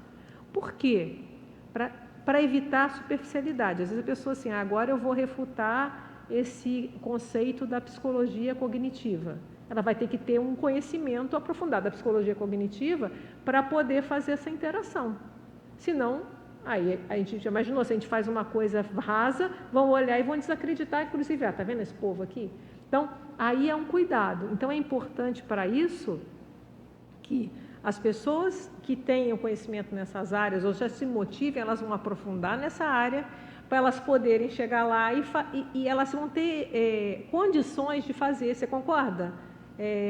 Por quê? Para evitar a superficialidade. Às vezes a pessoa assim, agora eu vou refutar esse conceito da psicologia cognitiva. Ela vai ter que ter um conhecimento aprofundado da psicologia cognitiva para poder fazer essa interação. Senão, aí a gente já imaginou, se a gente faz uma coisa rasa, vão olhar e vão desacreditar, inclusive, tá vendo esse povo aqui? Então, aí é um cuidado. Então, é importante para isso que as pessoas que tenham conhecimento nessas áreas, ou já se motivem, elas vão aprofundar nessa área, para elas poderem chegar lá e elas vão ter condições de fazer. Você concorda,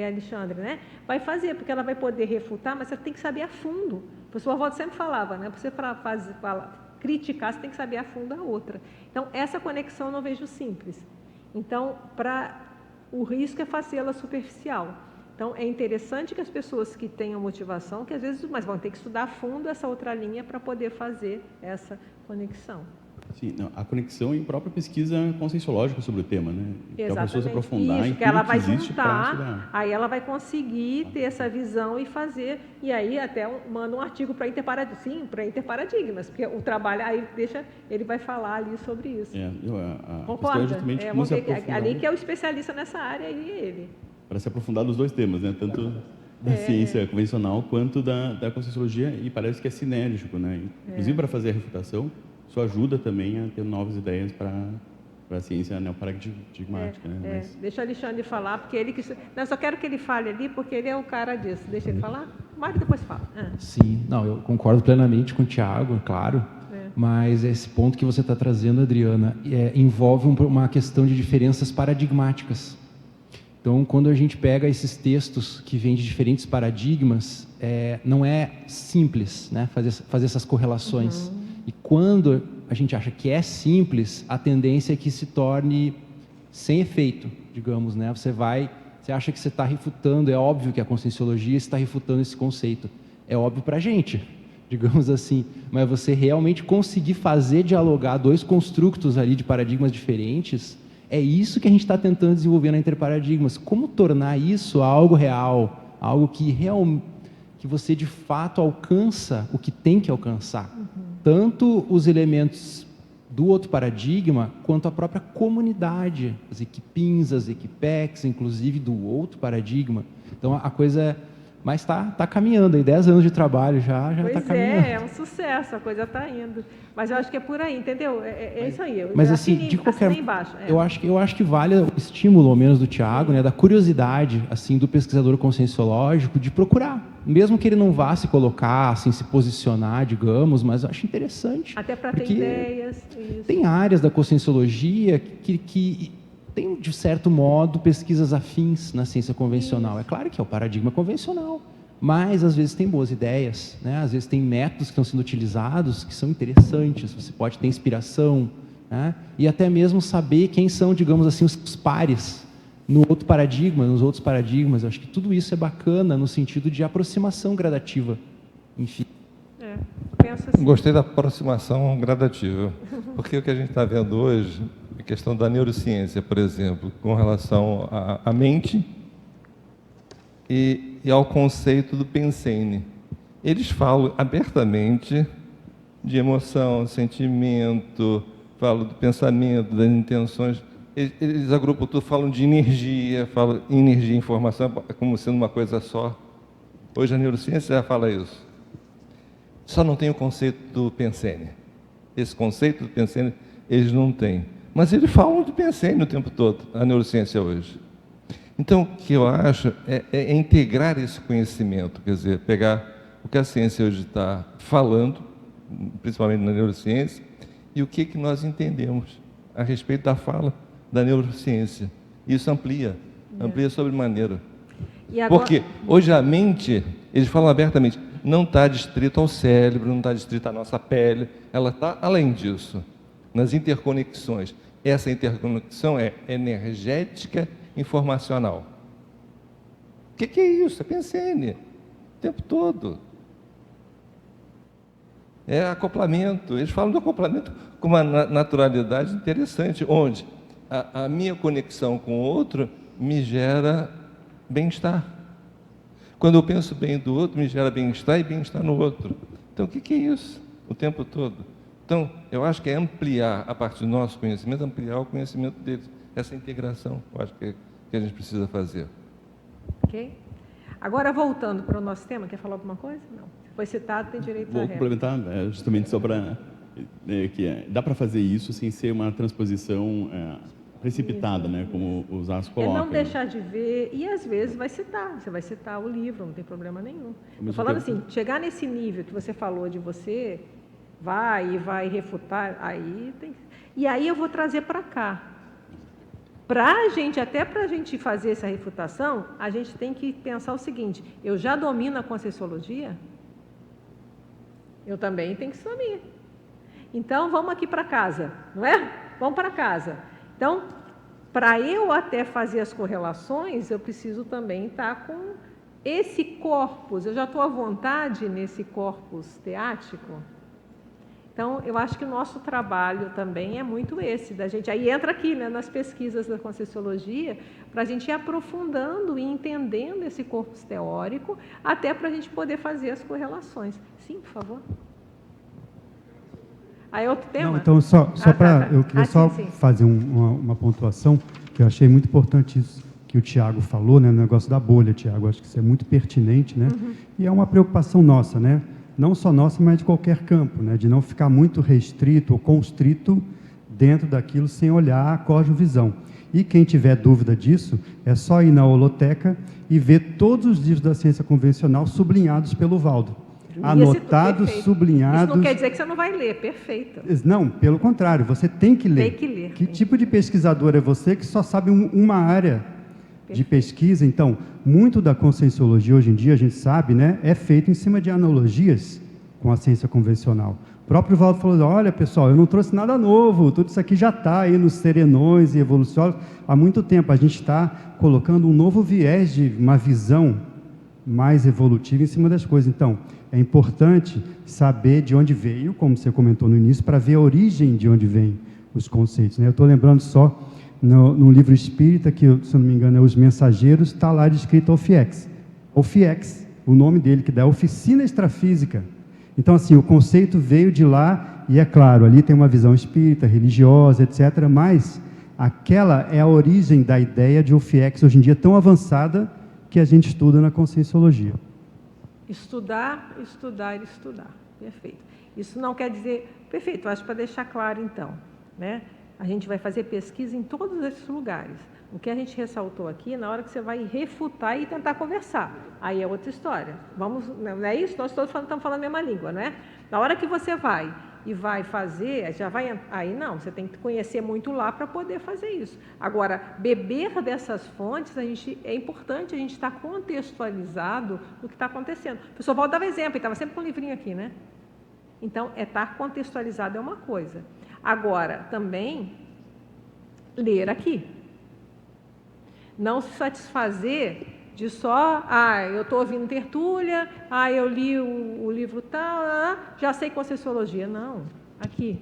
Alexandre, né? Vai fazer, porque ela vai poder refutar, mas você tem que saber a fundo. O professor Waldo sempre falava, né? Para você criticar, você tem que saber a fundo a outra. Então, essa conexão eu não vejo simples. Então, o risco é fazê-la superficial. Então, é interessante que as pessoas que tenham motivação, que às vezes, mas vão ter que estudar a fundo essa outra linha para poder fazer essa conexão. Sim, não, a conexão em própria pesquisa conscienciológica sobre o tema, né? Para a pessoa se aprofundar isso, em que ela tudo vai que existe para juntar, estudar. aí ela vai conseguir ter essa visão e fazer, e aí até manda um artigo para interparadigmas, porque o trabalho, aí ele vai falar ali sobre isso. Concorda? Ali que é o especialista nessa área, aí é ele. Para se aprofundar dos dois temas, né? Tanto da ciência convencional quanto da conscienciologia, e parece que é sinérgico, né? Inclusive para fazer a refutação, isso ajuda também a ter novas ideias para a ciência neoparadigmática, né? Mas... Deixa o Alexandre falar, porque ele eu só quero que ele fale ali, porque ele é o cara disso. Deixa ele falar, Mário depois fala. Sim, não, eu concordo plenamente com o Tiago, claro, mas esse ponto que você está trazendo, Adriana, envolve uma questão de diferenças paradigmáticas. Então, quando a gente pega esses textos que vêm de diferentes paradigmas, não é simples, né, fazer essas correlações. E quando a gente acha que é simples, a tendência é que se torne sem efeito, digamos, né? Você acha que você está refutando, é óbvio que a conscienciologia está refutando esse conceito. É óbvio para a gente, digamos assim. Mas você realmente conseguir fazer dialogar dois construtos ali de paradigmas diferentes, é isso que a gente está tentando desenvolver na Interparadigmas. Como tornar isso algo real, algo que você de fato alcança o que tem que alcançar. Tanto os elementos do outro paradigma, quanto a própria comunidade, as equipins, as equipex, inclusive do outro paradigma. Então a coisa... Mas está caminhando, aí 10 anos de trabalho já está caminhando. É um sucesso, a coisa está indo. Mas eu acho que é por aí, entendeu? É isso aí. Mas assim, de qualquer... Eu acho que vale o estímulo, ao menos do Tiago, né, da curiosidade, assim, do pesquisador conscienciológico, de procurar. Mesmo que ele não vá se colocar, assim, se posicionar, digamos, mas eu acho interessante. Até para ter ideias. Isso. Tem áreas da conscienciologia que tem, de certo modo, pesquisas afins na ciência convencional. Isso. É claro que é o paradigma convencional, mas às vezes tem boas ideias, né? Às vezes tem métodos que estão sendo utilizados que são interessantes, você pode ter inspiração, né? E até mesmo saber quem são, digamos assim, os pares no outro paradigma, nos outros paradigmas. Eu acho que tudo isso é bacana no sentido de aproximação gradativa, enfim. Penso assim. Gostei da aproximação gradativa, porque o que a gente está vendo hoje, a questão da neurociência, por exemplo, com relação à mente e ao conceito do Pensene. Eles falam abertamente de emoção, sentimento, falam do pensamento, das intenções. Eles agrupam tudo, falam de energia, falam energia e informação como sendo uma coisa só. Hoje a neurociência já fala isso. Só não tem o conceito do Pensene. Esse conceito do Pensene eles não têm. Mas eles falam de Pensene o tempo todo, a neurociência hoje. Então, o que eu acho é integrar esse conhecimento, quer dizer, pegar o que a ciência hoje está falando, principalmente na neurociência, e o que nós entendemos a respeito da fala da neurociência. Isso amplia sobremaneira. Porque hoje a mente, eles falam abertamente, não está distrito ao cérebro, não está distrito à nossa pele, ela está além disso, nas interconexões. Essa interconexão é energética informacional. O que é isso? É Pensene, o tempo todo. É acoplamento. Eles falam do acoplamento com uma naturalidade interessante, onde a minha conexão com o outro me gera bem-estar. Quando eu penso bem do outro, me gera bem-estar e bem-estar no outro. Então, o que é isso? O tempo todo. Então, eu acho que é ampliar, a partir do nosso conhecimento, ampliar o conhecimento deles. Essa integração, eu acho que a gente precisa fazer. Ok. Agora, voltando para o nosso tema, quer falar alguma coisa? Não. Se foi citado, tem direito Vou à réplica. complementar, justamente só para... dá para fazer isso sem ser uma transposição precipitada, né, como os Aços É colocam. não deixar de ver, e às vezes vai citar, você vai citar o livro, não tem problema nenhum. Estou mesmo falando tempo- assim, chegar nesse nível que você falou de você, vai refutar, aí tem... E aí eu vou trazer para cá. Até para a gente fazer essa refutação, a gente tem que pensar o seguinte, eu já domino a Conscienciologia? Eu também tenho que assumir. Então, vamos aqui para casa, não é? Vamos para casa. Então, para eu até fazer as correlações, eu preciso também estar com esse corpus. Eu já estou à vontade nesse corpus teático. Então, eu acho que o nosso trabalho também é muito esse, da gente... Aí entra aqui, né, nas pesquisas da Conscienciologia, para a gente ir aprofundando e entendendo esse corpus teórico, até para a gente poder fazer as correlações. Sim, por favor. Aí outro tema? Não, então, só para... Eu queria só sim. fazer uma pontuação, que eu achei muito importante isso que o Tiago falou, né, no negócio da bolha, Tiago. Acho que isso é muito pertinente, né? E é uma preocupação nossa, né? Não só nossa, mas de qualquer campo, né? De não ficar muito restrito ou constrito dentro daquilo sem olhar a cosmovisão. E quem tiver dúvida disso, é só ir na holoteca e ver todos os livros da ciência convencional sublinhados pelo Valdo. Anotados, Perfeito. sublinhados. Isso não quer dizer que você não vai ler, perfeito. Não, pelo contrário, você tem que ler. Tem que ler. Que tipo de pesquisador é você que só sabe uma área de pesquisa? Então, muito da conscienciologia hoje em dia, a gente sabe, né, é feito em cima de analogias com a ciência convencional. O próprio Valdo falou, olha pessoal, eu não trouxe nada novo, tudo isso aqui já está aí nos serenões e evoluciólogos há muito tempo. A gente está colocando um novo viés de uma visão mais evolutiva em cima das coisas. Então, é importante saber de onde veio, como você comentou no início, para ver a origem de onde vêm os conceitos, né? Eu estou lembrando só, no livro espírita, que, se eu não me engano, é Os Mensageiros, está lá descrito OFIEX. OFIEX, o nome dele, que dá Oficina Extrafísica. Então, assim, o conceito veio de lá, e é claro, ali tem uma visão espírita, religiosa, etc., mas aquela é a origem da ideia de OFIEX, hoje em dia tão avançada, que a gente estuda na Conscienciologia. Estudar, estudar, estudar. Perfeito. Isso não quer dizer... Perfeito, acho para deixar claro, então, né? A gente vai fazer pesquisa em todos esses lugares. O que a gente ressaltou aqui, na hora que você vai refutar e tentar conversar, aí é outra história. Vamos, não é isso? Nós todos estamos falando a mesma língua, não é? Na hora que você vai e vai fazer, já vai... Aí não, você tem que conhecer muito lá para poder fazer isso. Agora, beber dessas fontes, é importante a gente estar contextualizado no que está acontecendo. O professor Valdo dava exemplo, ele estava sempre com um livrinho aqui, né? Então, estar contextualizado é uma coisa. Agora, também, ler aqui. Não se satisfazer de só, eu estou ouvindo tertúlia, eu li o livro tal, já sei Conscienciologia. Não, aqui.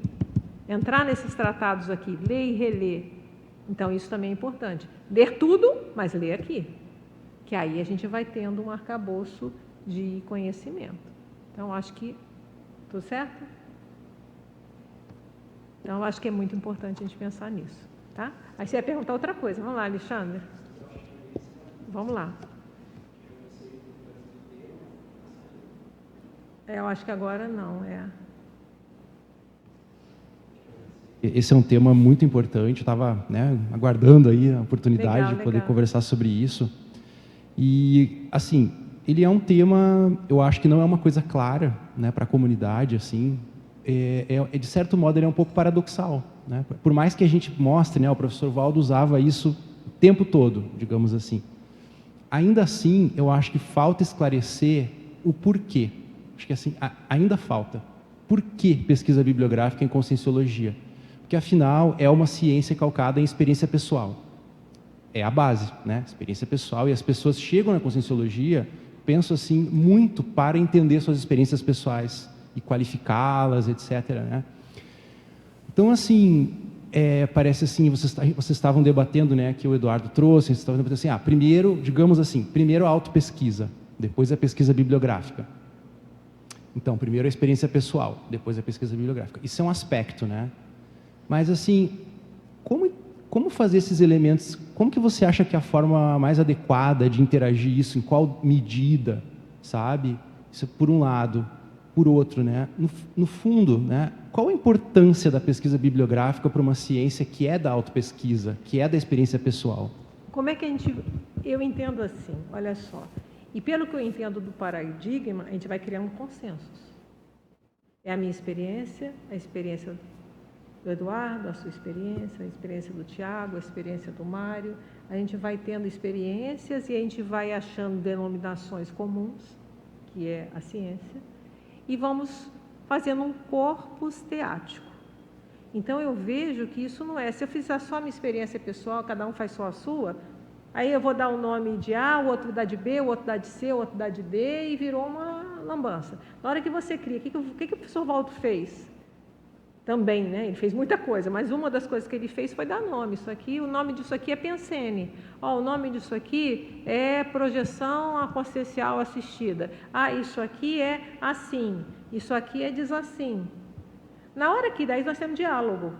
Entrar nesses tratados aqui, ler e reler. Então, isso também é importante. Ler tudo, mas ler aqui. Que aí a gente vai tendo um arcabouço de conhecimento. Então, acho que... Tudo certo? Então, eu acho que é muito importante a gente pensar nisso, tá? Aí você ia perguntar outra coisa. Vamos lá, Alexandre. Vamos lá. Eu acho que agora não, Esse é um tema muito importante, eu estava, né, aguardando aí a oportunidade Legal, de poder legal. conversar sobre isso. E, assim, ele é um tema, eu acho que não é uma coisa clara, né, para a comunidade, assim. De certo modo, ele é um pouco paradoxal, né? Por mais que a gente mostre, né, o professor Valdo usava isso o tempo todo, digamos assim. Ainda assim, eu acho que falta esclarecer o porquê. Acho que assim, ainda falta. Por que pesquisa bibliográfica em Conscienciologia? Porque, afinal, é uma ciência calcada em experiência pessoal. É a base, né? Experiência pessoal. E as pessoas chegam na Conscienciologia, penso assim, muito para entender suas experiências pessoais e qualificá-las, etc., né? Então, assim, parece assim, vocês estavam debatendo, né, que o Eduardo trouxe, vocês estavam debatendo assim, primeiro, digamos assim, primeiro a autopesquisa, depois a pesquisa bibliográfica. Então, primeiro a experiência pessoal, depois a pesquisa bibliográfica. Isso é um aspecto, né? Mas, assim, como fazer esses elementos como que você acha que é a forma mais adequada de interagir isso, em qual medida, sabe? Isso por um lado. Por outro, né? No fundo, né? Qual a importância da pesquisa bibliográfica para uma ciência que é da autopesquisa, que é da experiência pessoal? Como é que eu entendo assim, olha só, e pelo que eu entendo do paradigma, a gente vai criando consensos. É a minha experiência, a experiência do Eduardo, a sua experiência, a experiência do Tiago, a experiência do Mário. A gente vai tendo experiências e a gente vai achando denominações comuns, que é a ciência, e vamos fazendo um corpus teático. Então, eu vejo que isso não é, se eu fizer só a minha experiência pessoal, cada um faz só a sua, aí eu vou dar o nome de A, o outro dá de B, o outro dá de C, o outro dá de D, e virou uma lambança. Na hora que você cria, o que o professor Valdo fez? Também, né? Ele fez muita coisa, mas uma das coisas que ele fez foi dar nome. Isso aqui, o nome disso aqui é Pensene. Ó, o nome disso aqui é projeção consciencial assistida. Ah, isso aqui é assim. Isso aqui é desassim. Na hora que daí nós temos diálogo.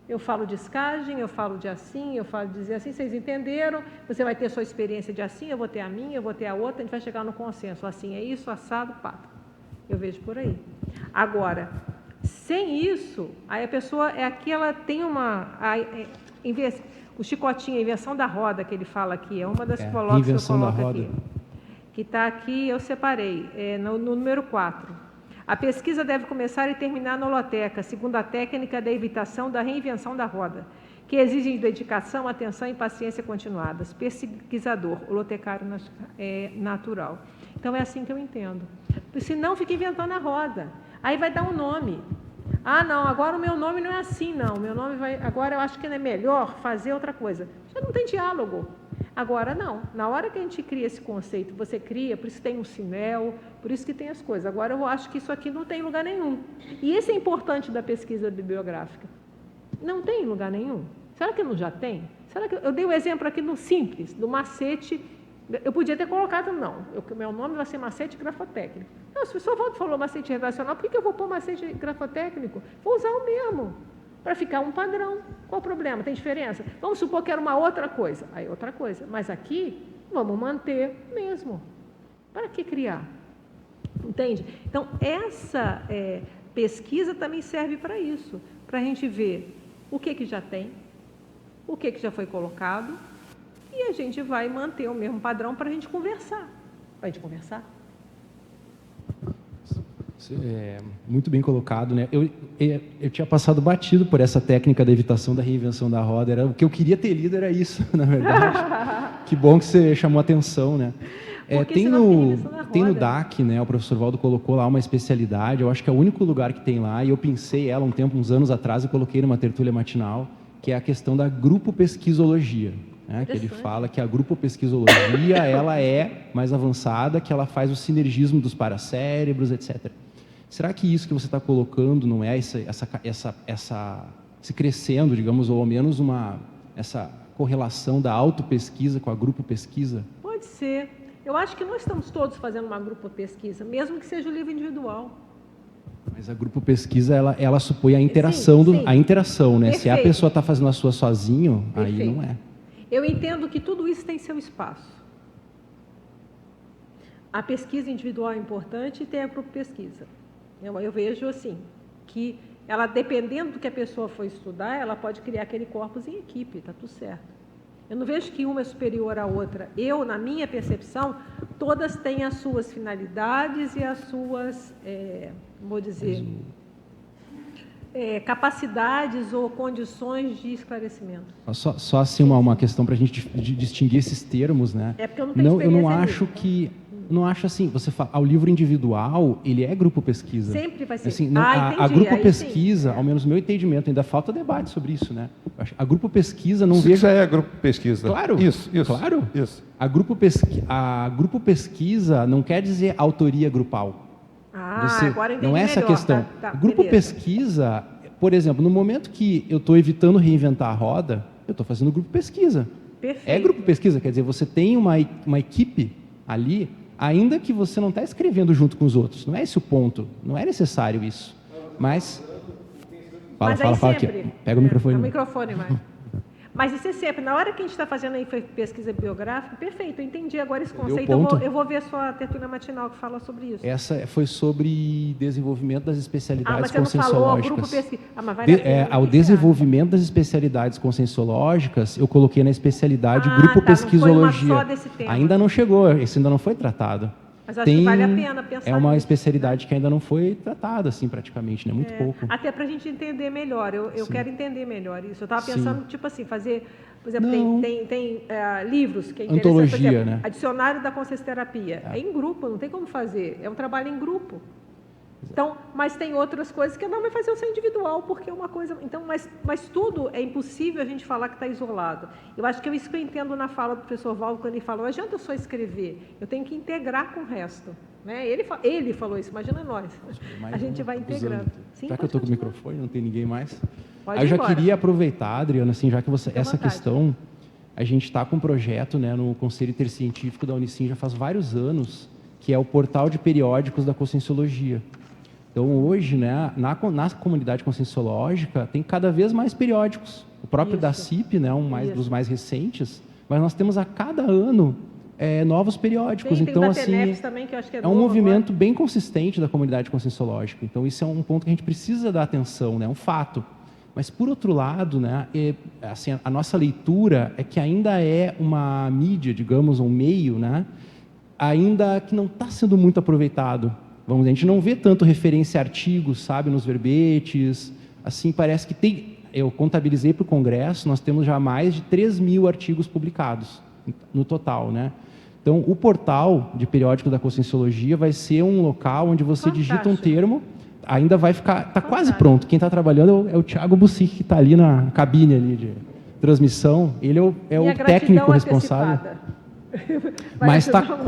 Eu falo de escagem, eu falo de assim, eu falo de dizer assim, vocês entenderam? Você vai ter a sua experiência de assim, eu vou ter a minha, eu vou ter a outra, a gente vai chegar no consenso. Assim é isso, assado, pato. Eu vejo por aí. Agora, sem isso, aí a pessoa é aqui, ela tem o chicotinho, a invenção da roda que ele fala aqui, é uma das colocas que eu coloco aqui. Que está aqui, eu separei, no número 4. A pesquisa deve começar e terminar na holoteca, segundo a técnica da evitação da reinvenção da roda, que exige dedicação, atenção e paciência continuadas. Pesquisador, holotecário natural. Então, é assim que eu entendo. Se não, fica inventando a roda. Aí vai dar um nome. Ah, não, agora o meu nome não é assim, não. O meu nome vai... Agora eu acho que é melhor fazer outra coisa. Já não tem diálogo. Agora, não. Na hora que a gente cria esse conceito, você cria, por isso que tem um sinel, por isso que tem as coisas. Agora, eu acho que isso aqui não tem lugar nenhum. E isso é importante da pesquisa bibliográfica. Não tem lugar nenhum. Será que não já tem? Será que... Eu dei um exemplo aqui no simples, do macete. Eu podia ter colocado, não. Meu nome vai ser macete grafotécnico. Não, se o professor Valdo falou macete redacional, por que eu vou pôr macete grafotécnico? Vou usar o mesmo, para ficar um padrão. Qual o problema? Tem diferença? Vamos supor que era uma outra coisa. Aí outra coisa. Mas aqui, vamos manter mesmo. Para que criar? Entende? Então, essa pesquisa também serve para isso. Para a gente ver o que já tem, o que já foi colocado, e a gente vai manter o mesmo padrão para a gente conversar. Para a gente conversar. Muito bem colocado, né? Eu tinha passado batido por essa técnica da evitação da reinvenção da roda. O que eu queria ter lido era isso, na verdade. Que bom que você chamou a atenção, né? Tem no DAC, né? O professor Valdo colocou lá uma especialidade. Eu acho que é o único lugar que tem lá. E eu pensei ela uns anos atrás e coloquei numa tertúlia matinal, que é a questão da grupo pesquisologia. Né, que ele fala que a grupopesquisologia ela é mais avançada, que ela faz o sinergismo dos paracérebros, etc. Será que isso que você está colocando não é se crescendo, digamos, ou ao menos essa correlação da autopesquisa com a grupo-pesquisa? Pode ser. Eu acho que nós estamos todos fazendo uma grupo-pesquisa, mesmo que seja o livro individual. Mas a grupo-pesquisa, ela supõe a interação, a interação, né? Perfeito. Se a pessoa está fazendo a sua sozinho, perfeito. Aí não é. Eu entendo que tudo isso tem seu espaço. A pesquisa individual é importante e tem a grupo-pesquisa. Eu vejo assim, que ela, dependendo do que a pessoa for estudar, ela pode criar aquele corpus em equipe, está tudo certo. Eu não vejo que uma é superior à outra. Na minha percepção, todas têm as suas finalidades e as suas, vou dizer... capacidades ou condições de esclarecimento. Só assim uma questão para a gente distinguir esses termos, né? Porque eu não tenho experiência. Eu não acho que... Não acho assim, você fala, o livro individual, ele é grupo pesquisa. Sempre vai ser. Assim, a grupo pesquisa, ao menos no meu entendimento, ainda falta debate sobre isso, né? A grupo pesquisa não vejo... Isso já é grupo pesquisa. Claro. Isso. Claro. Isso. A grupo pesquisa não quer dizer autoria grupal. Agora entendi não é essa a melhor. questão. Tá, grupo pesquisa, por exemplo, no momento que eu estou evitando reinventar a roda, eu estou fazendo grupo pesquisa. Perfeito. É grupo pesquisa, quer dizer, você tem uma equipe ali, ainda que você não está escrevendo junto com os outros. Não é esse o ponto. Não é necessário isso. Mas... Fala aqui. Pega o microfone. O microfone, mais. Mas isso é sempre, na hora que a gente está fazendo aí pesquisa biográfica, perfeito, eu entendi agora esse Entendeu o conceito, ponto? eu vou ver a sua tertúlia matinal que fala sobre isso. Essa foi sobre desenvolvimento das especialidades mas você não falou grupo conscienciológicas. pesquisa. Mas vale a pena, O o que você desenvolvimento das especialidades conscienciológicas, eu coloquei na especialidade Ah, grupo tá, não foi uma pesquisologia. só desse tema. Ainda não chegou, esse ainda não foi tratado. Mas eu acho que vale a pena pensar É uma nisso, especialidade que ainda não foi tratada, assim, praticamente, né? Muito pouco. Até para a gente entender melhor, eu quero entender melhor isso. Eu estava Sim. pensando, tipo assim, fazer, por exemplo, Não. tem livros que é interessante, Antologia, por exemplo, né? a Dicionário da Consciencioterapia. É em grupo, não tem como fazer, é um trabalho em grupo. Então, mas tem outras coisas que não vai fazer o seu individual, porque é uma coisa... Então, mas tudo é impossível a gente falar que está isolado. Eu acho que é isso que eu entendo na fala do professor Valdo, quando ele falou, não adianta eu só escrever, eu tenho que integrar com o resto. Né? Ele falou isso, imagina nós. A gente vai integrando. Sim, Já que eu pode estou com o continuar. microfone, não tem ninguém mais. Pode Aí eu já ir embora. queria aproveitar, Adriana, assim, já que você, Fique à essa vontade. questão, a gente está com um projeto, né, no Conselho Intercientífico da Unicim já faz vários anos, que é o portal de periódicos da Conscienciologia. Então, hoje, né, na comunidade conscienciológica, tem cada vez mais periódicos. O próprio Isso. da CIP, né, Isso. dos mais recentes, mas nós temos a cada ano novos periódicos. Tem Então, o da assim, TENEPS também, que eu acho que é é um novo movimento bem consistente da comunidade conscienciológica. Então, isso é um ponto que a gente precisa dar atenção, né, é um fato. Mas, por outro lado, né, assim, a nossa leitura é que ainda é uma mídia, digamos, um meio, né, ainda que não está sendo muito aproveitado. Vamos dizer, a gente não vê tanto referência a artigos, sabe, nos verbetes. Assim, parece que tem... Eu contabilizei para o Congresso, nós temos já mais de 3.000 artigos publicados no total, né? Então, o portal de periódico da Conscienciologia vai ser um local onde você digita um termo, ainda vai ficar... Está quase pronto. Quem está trabalhando é o Thiago Bussic, que está ali na cabine ali de transmissão. Ele é Minha o técnico gratidão responsável. antecipada. Mas está ajudar muito.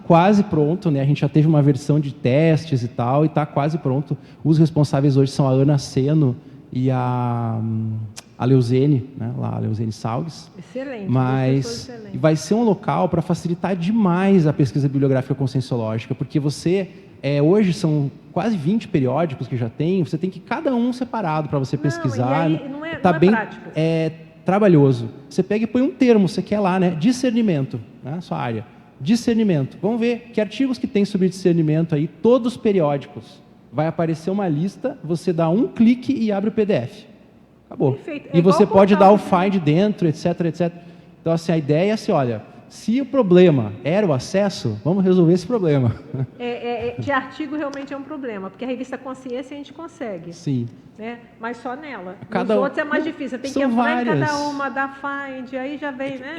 quase pronto, né? A gente já teve uma versão de testes e tal, e está quase pronto. Os responsáveis hoje são a Ana Seno e a Leuzene, né? Lá, a Leuzene Salgues. Excelente. Mas vai ser um local para facilitar demais a pesquisa bibliográfica conscienciológica, porque você, hoje são quase 20 periódicos que já tem, você tem que cada um separado para você pesquisar. E aí não é bem prático. trabalhoso. Você pega e põe um termo, você quer lá, né? Discernimento, né? Sua área. Discernimento. Vamos ver que artigos que tem sobre discernimento aí, todos periódicos. Vai aparecer uma lista, você dá um clique e abre o PDF. Acabou. Perfeito. E você pode dar o portal. find dentro, etc, etc. Então, assim, a ideia é assim, olha, se o problema era o acesso, vamos resolver esse problema. De artigo realmente é um problema, porque a revista Consciência a gente consegue. Sim. Né? Mas só nela. Cada Nos outros é mais difícil. Tem que são entrar em cada várias. uma, dar find, aí já vem, né?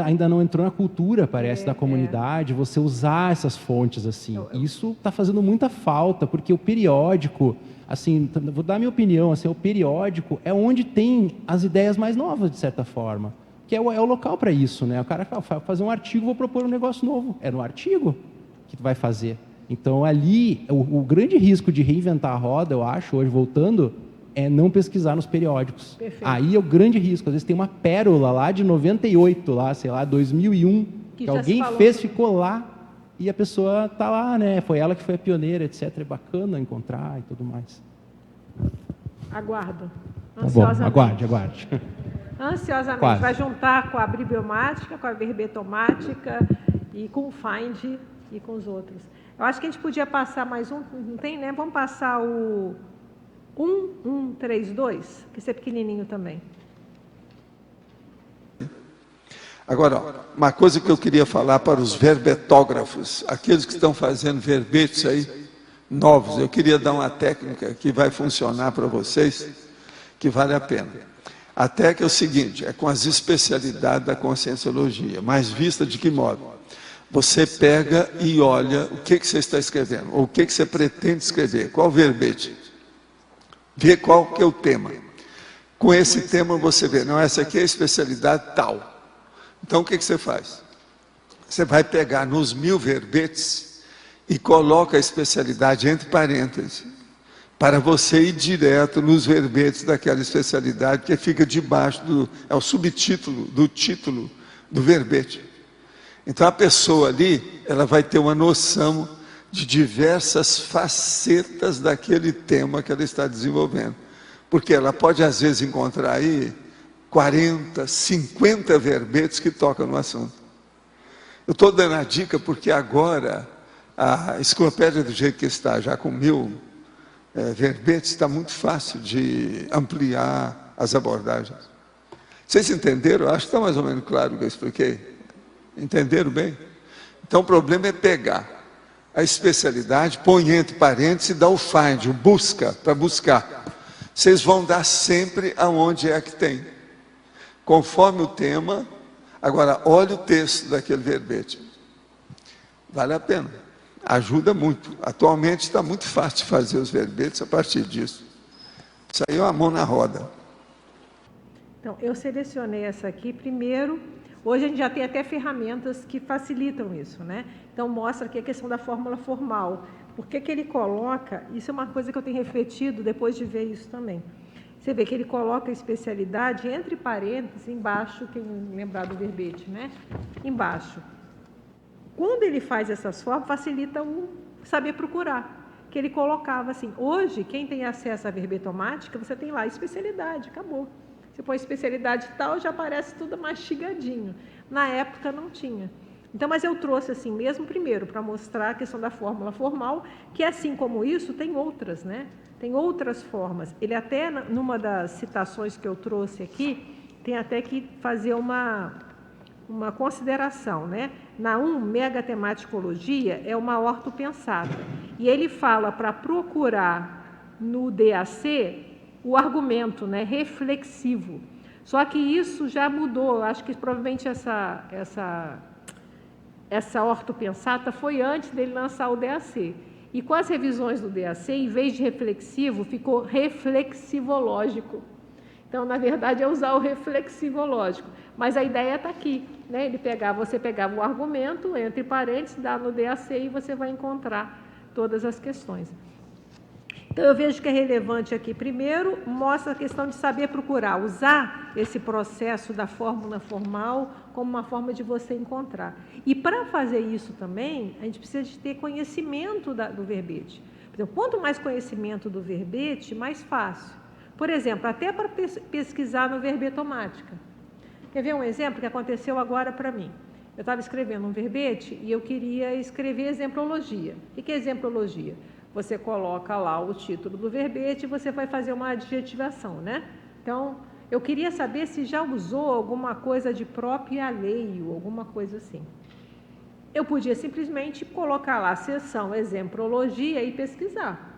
Ainda não entrou na cultura, parece, da comunidade, você usar essas fontes, assim. Isso está fazendo muita falta, porque o periódico, assim, vou dar a minha opinião, assim, o periódico é onde tem as ideias mais novas, de certa forma. Que é o local para isso, né? O cara vai fazer um artigo, vou propor um negócio novo. É no artigo que tu vai fazer. Então, ali, o grande risco de reinventar a roda, eu acho, hoje voltando, é não pesquisar nos periódicos. Perfeito. Aí é o grande risco. Às vezes tem uma pérola lá de 98, lá, sei lá, 2001, que já se alguém falou fez, sobre. ficou lá, e a pessoa está lá, né? Foi ela que foi a pioneira, etc. É bacana encontrar e tudo mais. Aguardo. Tá bom, aguarde. Ansiosamente. Quase. Vai juntar com a bibliomática, com a verbetomática e com o find e com os outros. Eu acho que a gente podia passar mais um, não tem, né? Vamos passar o 1132, que esse é pequenininho também. Agora, uma coisa que eu queria falar para os verbetógrafos, aqueles que estão fazendo verbetes aí, novos, eu queria dar uma técnica que vai funcionar para vocês, que vale a pena. A técnica é o seguinte, é com as especialidades da conscienciologia, mas vista de que modo? Você pega e olha o que você está escrevendo, ou o que você pretende escrever, qual verbete, vê qual que é o tema. Com esse tema você vê, não, essa aqui é a especialidade tal. Então o que você faz? Você vai pegar nos 1000 verbetes e coloca a especialidade entre parênteses, para você ir direto nos verbetes daquela especialidade que fica debaixo é o subtítulo do título do verbete. Então a pessoa ali, ela vai ter uma noção de diversas facetas daquele tema que ela está desenvolvendo. Porque ela pode às vezes encontrar aí 40, 50 verbetes que tocam no assunto. Eu estou dando a dica porque agora a enciclopédia do jeito que está, já com 1000 verbetes, está muito fácil de ampliar as abordagens. Vocês entenderam? Acho que está mais ou menos claro o que eu expliquei. Entenderam bem? Então o problema é pegar a especialidade, põe entre parênteses e dá o find, o busca, para buscar. Vocês vão dar sempre aonde é que tem. Conforme o tema. Agora, olha o texto daquele verbete. Vale a pena. Ajuda muito. Atualmente está muito fácil de fazer os verbetes a partir disso. Isso aí é uma mão na roda. Então, eu selecionei essa aqui primeiro. Hoje a gente já tem até ferramentas que facilitam isso, né? Então, mostra aqui a questão da fórmula formal. Por que ele coloca... Isso é uma coisa que eu tenho refletido depois de ver isso também. Você vê que ele coloca a especialidade entre parênteses, embaixo, quem lembrar do verbete, né? Embaixo. Quando ele faz essas formas, facilita o saber procurar. Que ele colocava assim, hoje, quem tem acesso à verbetomática, você tem lá especialidade, acabou. Você põe especialidade tal, já aparece tudo mastigadinho. Na época não tinha. Então, mas eu trouxe assim mesmo primeiro, para mostrar a questão da fórmula formal, que assim como isso, tem outras, né? Tem outras formas. Ele até, numa das citações que eu trouxe aqui, tem até que fazer uma consideração, né? Na megatemáticologia é uma ortopensata. E ele fala para procurar no DAC o argumento, né, reflexivo. Só que isso já mudou. Acho que provavelmente essa ortopensata foi antes dele lançar o DAC. E com as revisões do DAC, em vez de reflexivo, ficou reflexivológico. Então, na verdade, é usar o reflexivológico. Mas a ideia está aqui, né? Você pegava o argumento, entre parênteses, dá no DAC e você vai encontrar todas as questões. Então, eu vejo que é relevante aqui. Primeiro, mostra a questão de saber procurar, usar esse processo da fórmula formal como uma forma de você encontrar. E para fazer isso também, a gente precisa de ter conhecimento do verbete. Por exemplo, quanto mais conhecimento do verbete, mais fácil. Por exemplo, até para pesquisar no verbetomática. Quer ver um exemplo que aconteceu agora para mim? Eu estava escrevendo um verbete e eu queria escrever exemplologia. O que é exemplologia? Você coloca lá o título do verbete e você vai fazer uma adjetivação, né? Então, eu queria saber se já usou alguma coisa de próprio e alheio, alguma coisa assim. Eu podia simplesmente colocar lá a seção exemplologia e pesquisar.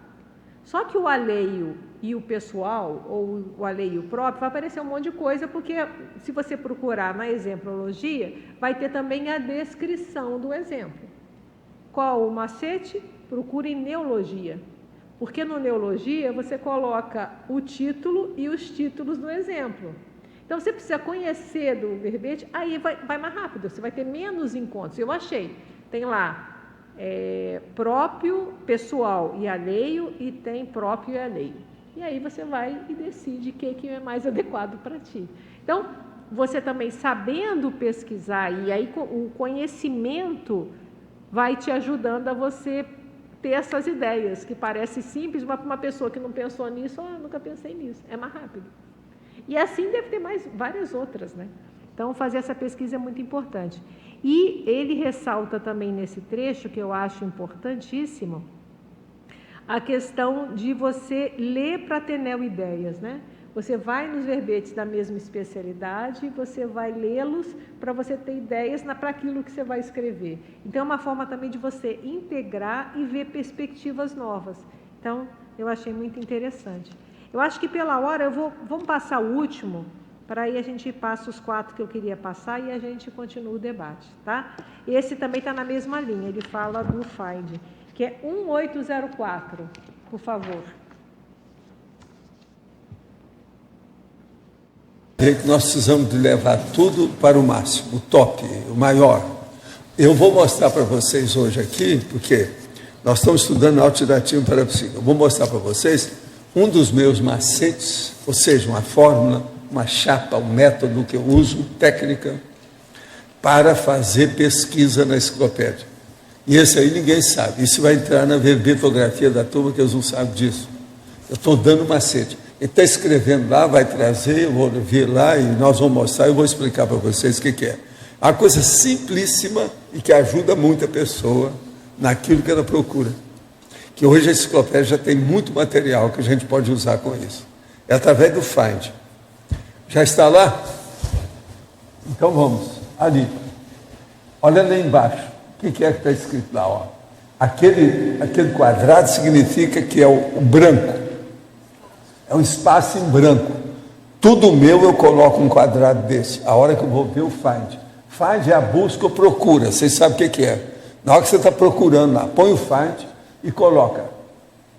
Só que o alheio e o pessoal, ou o alheio próprio, vai aparecer um monte de coisa, porque se você procurar na exemplologia, vai ter também a descrição do exemplo. Qual o macete? Procure em neologia. Porque no neologia você coloca o título e os títulos do exemplo. Então você precisa conhecer do verbete, aí vai mais rápido, você vai ter menos encontros. Eu achei, tem lá próprio, pessoal e alheio, e tem próprio e alheio. E aí você vai e decide o que é mais adequado para ti. Então, você também sabendo pesquisar, e aí o conhecimento vai te ajudando a você ter essas ideias, que parece simples, mas para uma pessoa que não pensou nisso, nunca pensei nisso, é mais rápido. E assim deve ter várias outras, né? Então, fazer essa pesquisa é muito importante. E ele ressalta também nesse trecho, que eu acho importantíssimo, a questão de você ler para ter neo-ideias, né? Você vai nos verbetes da mesma especialidade, você vai lê-los para você ter ideias para aquilo que você vai escrever. Então, é uma forma também de você integrar e ver perspectivas novas. Então, eu achei muito interessante. Eu acho que pela hora, vamos passar o último, para aí a gente passa os 4 que eu queria passar e a gente continua o debate, tá? Esse também está na mesma linha, ele fala do FIND, que é 1804, por favor. Nós precisamos de levar tudo para o máximo, o top, o maior. Eu vou mostrar para vocês hoje aqui, porque nós estamos estudando autodidativo para psico. Eu vou mostrar para vocês um dos meus macetes, ou seja, uma fórmula, uma chapa, um método que eu uso, técnica, para fazer pesquisa na enciclopédia. E esse aí ninguém sabe. Isso vai entrar na verbetografia da turma, que eles não sabem disso. Eu estou dando macete. Ele está escrevendo lá, vai trazer, eu vou vir lá e nós vamos mostrar, eu vou explicar para vocês o que é. É uma coisa simplíssima e que ajuda muito a pessoa naquilo que ela procura. Que hoje a enciclopédia já tem muito material que a gente pode usar com isso. É através do Find. Já está lá? Então vamos, ali. Olha lá embaixo. O que é que está escrito lá? Ó? Aquele quadrado significa que é o branco. É um espaço em branco. Tudo meu eu coloco um quadrado desse. A hora que eu vou ver o Find. Find é a busca ou procura. Vocês sabem o que é. Na hora que você está procurando lá, põe o Find e coloca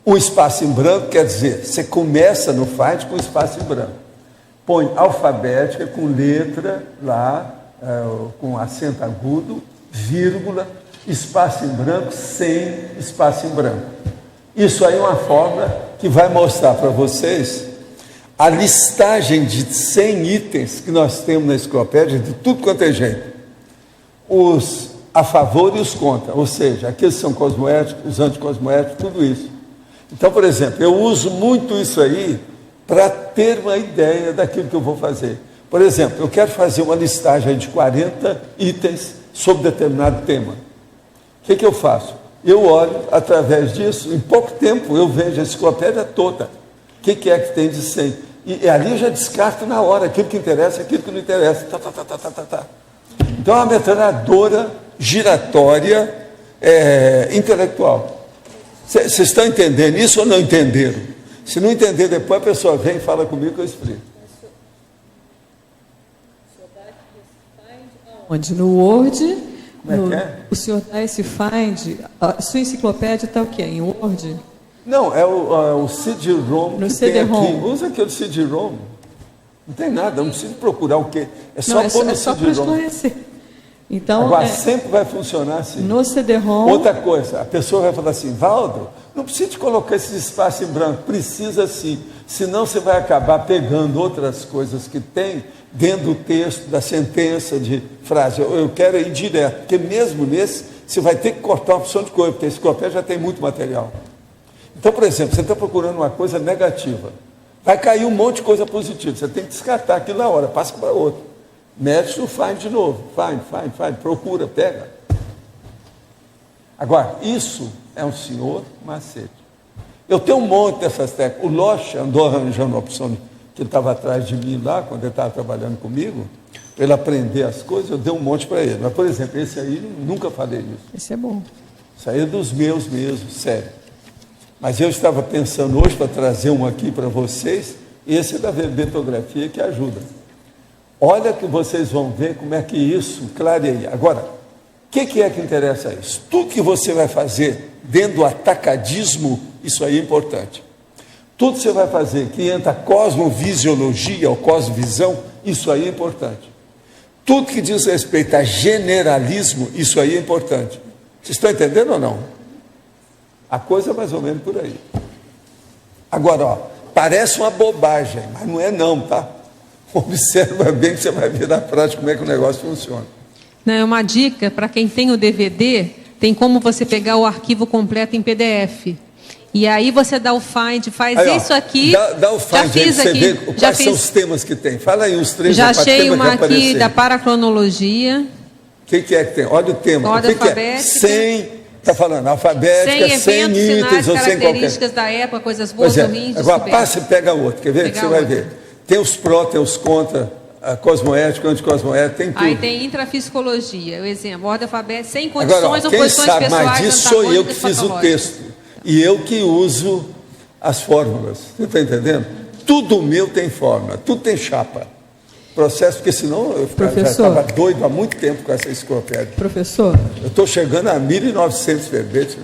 um espaço em branco, quer dizer, você começa no Find com espaço em branco. Põe alfabética com letra lá, com acento agudo, vírgula, espaço em branco, sem espaço em branco. Isso aí é uma fórmula que vai mostrar para vocês a listagem de 100 itens que nós temos na enciclopédia, de tudo quanto é jeito. Os a favor e os contra, ou seja, aqueles que são cosmoéticos, os anticosmoéticos, tudo isso. Então, por exemplo, eu uso muito isso aí para ter uma ideia daquilo que eu vou fazer. Por exemplo, eu quero fazer uma listagem de 40 itens sobre determinado tema. O que eu faço? Eu olho através disso, em pouco tempo eu vejo a enciclopédia toda. O que é que tem de 100? E ali eu já descarto na hora, aquilo que interessa, aquilo que não interessa. Então é uma metralhadora giratória intelectual. Vocês estão entendendo isso ou não entenderam? Se não entender, depois a pessoa vem e fala comigo que eu explico. Onde? No Word? Como é que é? O senhor dá esse Find, a sua enciclopédia está o quê? Em Word? Não, é o CD-ROM no que CD-ROM. tem aqui. Usa aquele CD-ROM. Não tem nada, não precisa procurar o quê. É só Não, pôr no é só para CD-ROM. esclarecer. Então, Agora, sempre vai funcionar assim. no CD-ROM... Outra coisa, a pessoa vai falar assim, Valdo, não precisa de colocar esse espaço em branco, precisa sim, senão você vai acabar pegando outras coisas que tem dentro do texto, da sentença, de frase. Eu quero ir direto, porque mesmo nesse, você vai ter que cortar uma opção de coisa, porque a enciclopédia já tem muito material. Então, por exemplo, você está procurando uma coisa negativa, vai cair um monte de coisa positiva, você tem que descartar aquilo na hora, passa para outro. Mete no Find de novo, Find, procura, pega. Agora, isso é um senhor macete. Eu tenho um monte dessas técnicas. O Loche andou arranjando uma opção que ele estava atrás de mim lá, quando ele estava trabalhando comigo, para ele aprender as coisas, eu dei um monte para ele. Mas, por exemplo, esse aí, nunca falei isso. Esse é bom. Isso aí é dos meus mesmo, sério. Mas eu estava pensando hoje para trazer um aqui para vocês, esse é da verbetografia que ajuda. Olha que vocês vão ver como é que isso clareia. Agora, o que é que interessa a isso? Tudo que você vai fazer dentro do atacadismo, isso aí é importante. Tudo que você vai fazer que entra a cosmovisiologia ou cosmovisão, isso aí é importante. Tudo que diz respeito a generalismo, isso aí é importante. Vocês estão entendendo ou não? A coisa é mais ou menos por aí. Agora, ó, parece uma bobagem, mas não é não, tá? Observa bem que você vai ver na prática como é que o negócio funciona. Não, é uma dica para quem tem o DVD, tem como você pegar o arquivo completo em PDF. E aí você dá o Find, faz aí, ó, isso aqui. Dá o Find, já fiz aí, aqui, você vê quais são os temas que tem. Fala aí os três. Já achei uma aqui aparecer. da paracronologia. O que é que tem? Olha o tema. Ordem o que alfabética. É? Está falando alfabética, 100 eventos, itens sinais, ou 100 qualquer. características da época, coisas boas, ruins. Agora passa e pega outro. Quer ver? Que você vai ver. Tem os pró, tem os contra, a cosmoética, anticosmoética, tem tudo. Aí tem intrafisicologia, o exemplo, ordem alfabética, sem condições Agora, ó, ou quem posições sabe pessoais. mais disso sou eu que antagônicas, fiz o patológicas. texto. E eu que uso as fórmulas. Você está entendendo? Tudo meu tem fórmula, tudo tem chapa. Processo, porque senão eu já estava doido há muito tempo com essa enciclopédia. Professor. Eu estou chegando a 1.900 verbetes.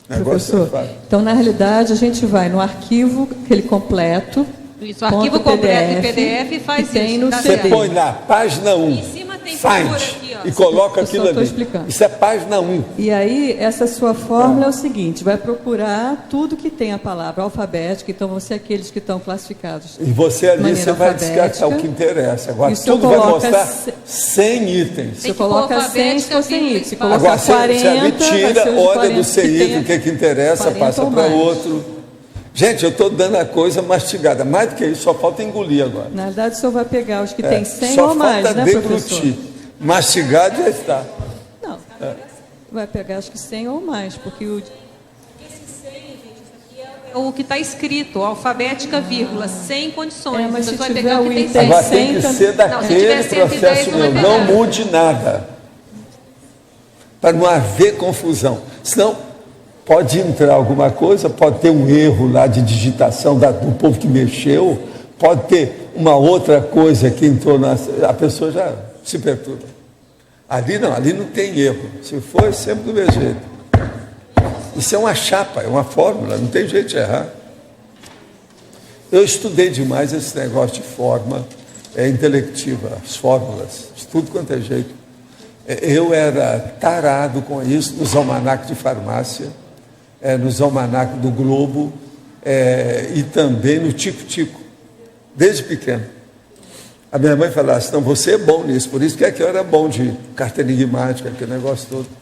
Né? Professor, então na realidade a gente vai no arquivo, aquele completo. Isso, o arquivo completo em PDF e faz tem isso. No Você CD. põe lá, página 1, Em cima tem figura aqui, ó. e coloca Eu aquilo só estou ali. explicando. Isso é página 1. E aí, essa sua fórmula é o seguinte, vai procurar tudo que tem a palavra alfabética, então você é aqueles que estão classificados. E você ali, maneira você vai alfabética. descartar o que interessa. Agora, E o senhor tudo vai coloca mostrar 100 itens. Você coloca 100 se for 100 itens. Se coloca Agora, você 40, ali vai tira, ser os olha 40 do 100 itens, o que interessa, 40 passa ou para mais. outro. Gente, eu estou dando a coisa mastigada. Mais do que isso, só falta engolir agora. Na verdade, o senhor vai pegar os que tem 100 só ou mais, falta né, professor? deglutir. Mastigado já está. Não, vai pegar acho que 100 ou mais, porque o... O que está escrito, alfabética, vírgula, sem condições. mas Você se vai tiver pegar o o que tem item 100. Agora tem que 100, ser Não, se tiver daquele 110, processo não vai meu. pegar. Não mude nada. Para não haver confusão. Senão, pode entrar alguma coisa, pode ter um erro lá de digitação do povo que mexeu, pode ter uma outra coisa que entrou a pessoa já se perturba. Ali não tem erro. Se for, é sempre do mesmo jeito. Isso é uma chapa, é uma fórmula, não tem jeito de errar. Eu estudei demais esse negócio de forma intelectiva, as fórmulas, de tudo quanto é jeito. Eu era tarado com isso nos almanacs de farmácia, nos almanacs do Globo e também no Tico-Tico, desde pequeno. A minha mãe falava assim, não, você é bom nisso, por isso que eu era bom de carta enigmática, aquele negócio todo.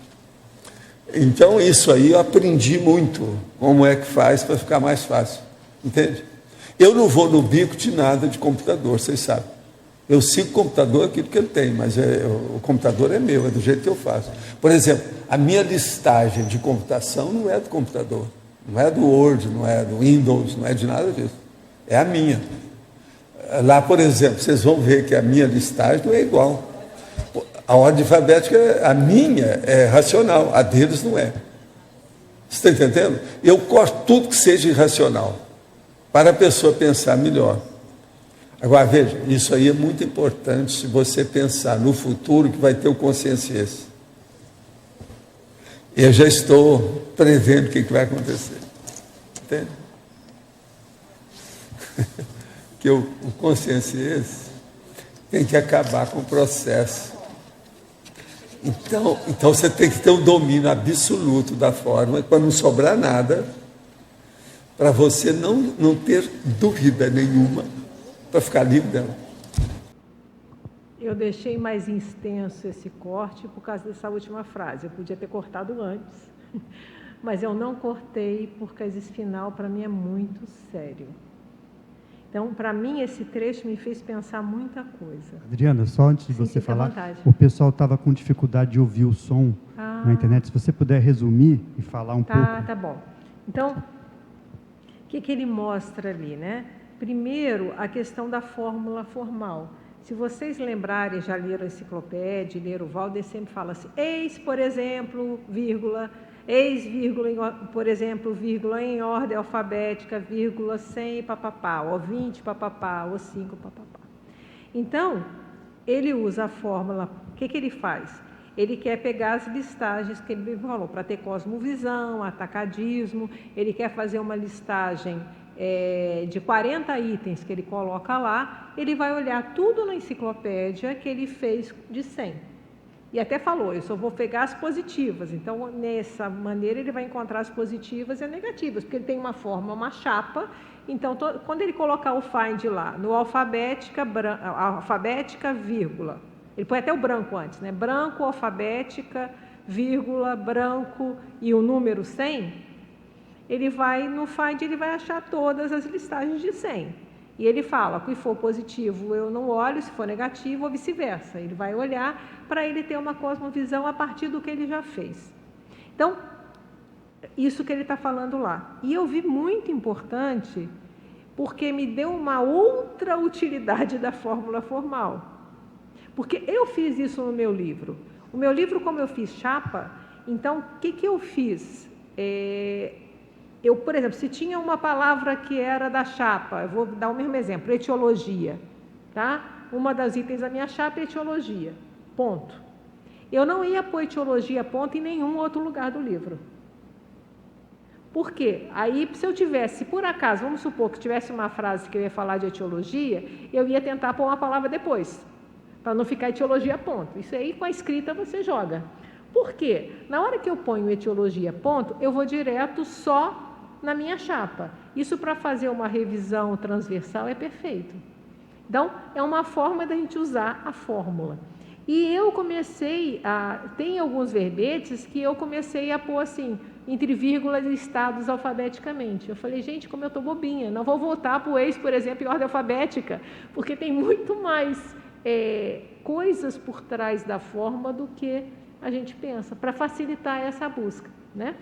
Então, isso aí eu aprendi muito, como é que faz para ficar mais fácil, entende? Eu não vou no bico de nada de computador, vocês sabem. Eu sigo o computador aquilo que ele tem, mas o computador é meu, é do jeito que eu faço. Por exemplo, a minha listagem de computação não é do computador, não é do Word, não é do Windows, não é de nada disso. É a minha. Lá, por exemplo, vocês vão ver que a minha listagem não é igual. A ordem alfabética, a minha é racional, a deles não é. Você está entendendo? Eu corto tudo que seja irracional, para a pessoa pensar melhor. Agora, veja, isso aí é muito importante se você pensar no futuro que vai ter o consciência. Eu já estou prevendo o que vai acontecer. Entende? Que o consciência tem que acabar com o processo. Então você tem que ter um domínio absoluto da forma, para não sobrar nada, para você não ter dúvida nenhuma, para ficar livre dela. Eu deixei mais extenso esse corte por causa dessa última frase. Eu podia ter cortado antes, mas eu não cortei porque esse final para mim é muito sério. Então, para mim, esse trecho me fez pensar muita coisa. Adriana, só antes de Sim, você fica à falar, vontade. o pessoal estava com dificuldade de ouvir o som na internet. Se você puder resumir e falar um pouco. Tá bom. Então, o que ele mostra ali, né? Primeiro, a questão da fórmula formal. Se vocês lembrarem, já leram a enciclopédia, leram o Valder, sempre fala assim, eis, por exemplo, vírgula, eis, vírgula, por exemplo, vírgula, em ordem alfabética, vírgula, 100, papapá, ou 20, papapá, ou 5, papapá. Então, ele usa a fórmula, o que ele faz? Ele quer pegar as listagens que ele falou, para ter cosmovisão, atacadismo, ele quer fazer uma listagem de 40 itens que ele coloca lá, ele vai olhar tudo na enciclopédia que ele fez de 100. E até falou, eu só vou pegar as positivas. Então, nessa maneira, ele vai encontrar as positivas e as negativas, porque ele tem uma forma, uma chapa. Então, quando ele colocar o find lá, no alfabética, vírgula, ele põe até o branco antes, né? Branco, alfabética, vírgula, branco e o número 100, ele vai, no find, ele vai achar todas as listagens de 100. E ele fala, se for positivo eu não olho, se for negativo ou vice-versa. Ele vai olhar para ele ter uma cosmovisão a partir do que ele já fez. Então, isso que ele está falando lá. E eu vi muito importante, porque me deu uma outra utilidade da fórmula formal. Porque eu fiz isso no meu livro. O meu livro, como eu fiz chapa, então, o que eu fiz? Eu, por exemplo, se tinha uma palavra que era da chapa, eu vou dar o mesmo exemplo, etiologia, tá? Uma das itens da minha chapa é etiologia, ponto. Eu não ia pôr etiologia, ponto, em nenhum outro lugar do livro. Por quê? Aí, se eu tivesse, por acaso, vamos supor que tivesse uma frase que eu ia falar de etiologia, eu ia tentar pôr uma palavra depois, para não ficar etiologia, ponto. Isso aí, com a escrita, você joga. Por quê? Na hora que eu ponho etiologia, ponto, eu vou direto só na minha chapa. Isso, para fazer uma revisão transversal, é perfeito. Então, é uma forma da gente usar a fórmula. E eu comecei tem alguns verbetes que eu comecei a pôr assim, entre vírgulas listados alfabeticamente. Eu falei, gente, como eu estou bobinha, não vou voltar para o ex, por exemplo, em ordem alfabética, porque tem muito mais coisas por trás da forma do que a gente pensa, para facilitar essa busca, né?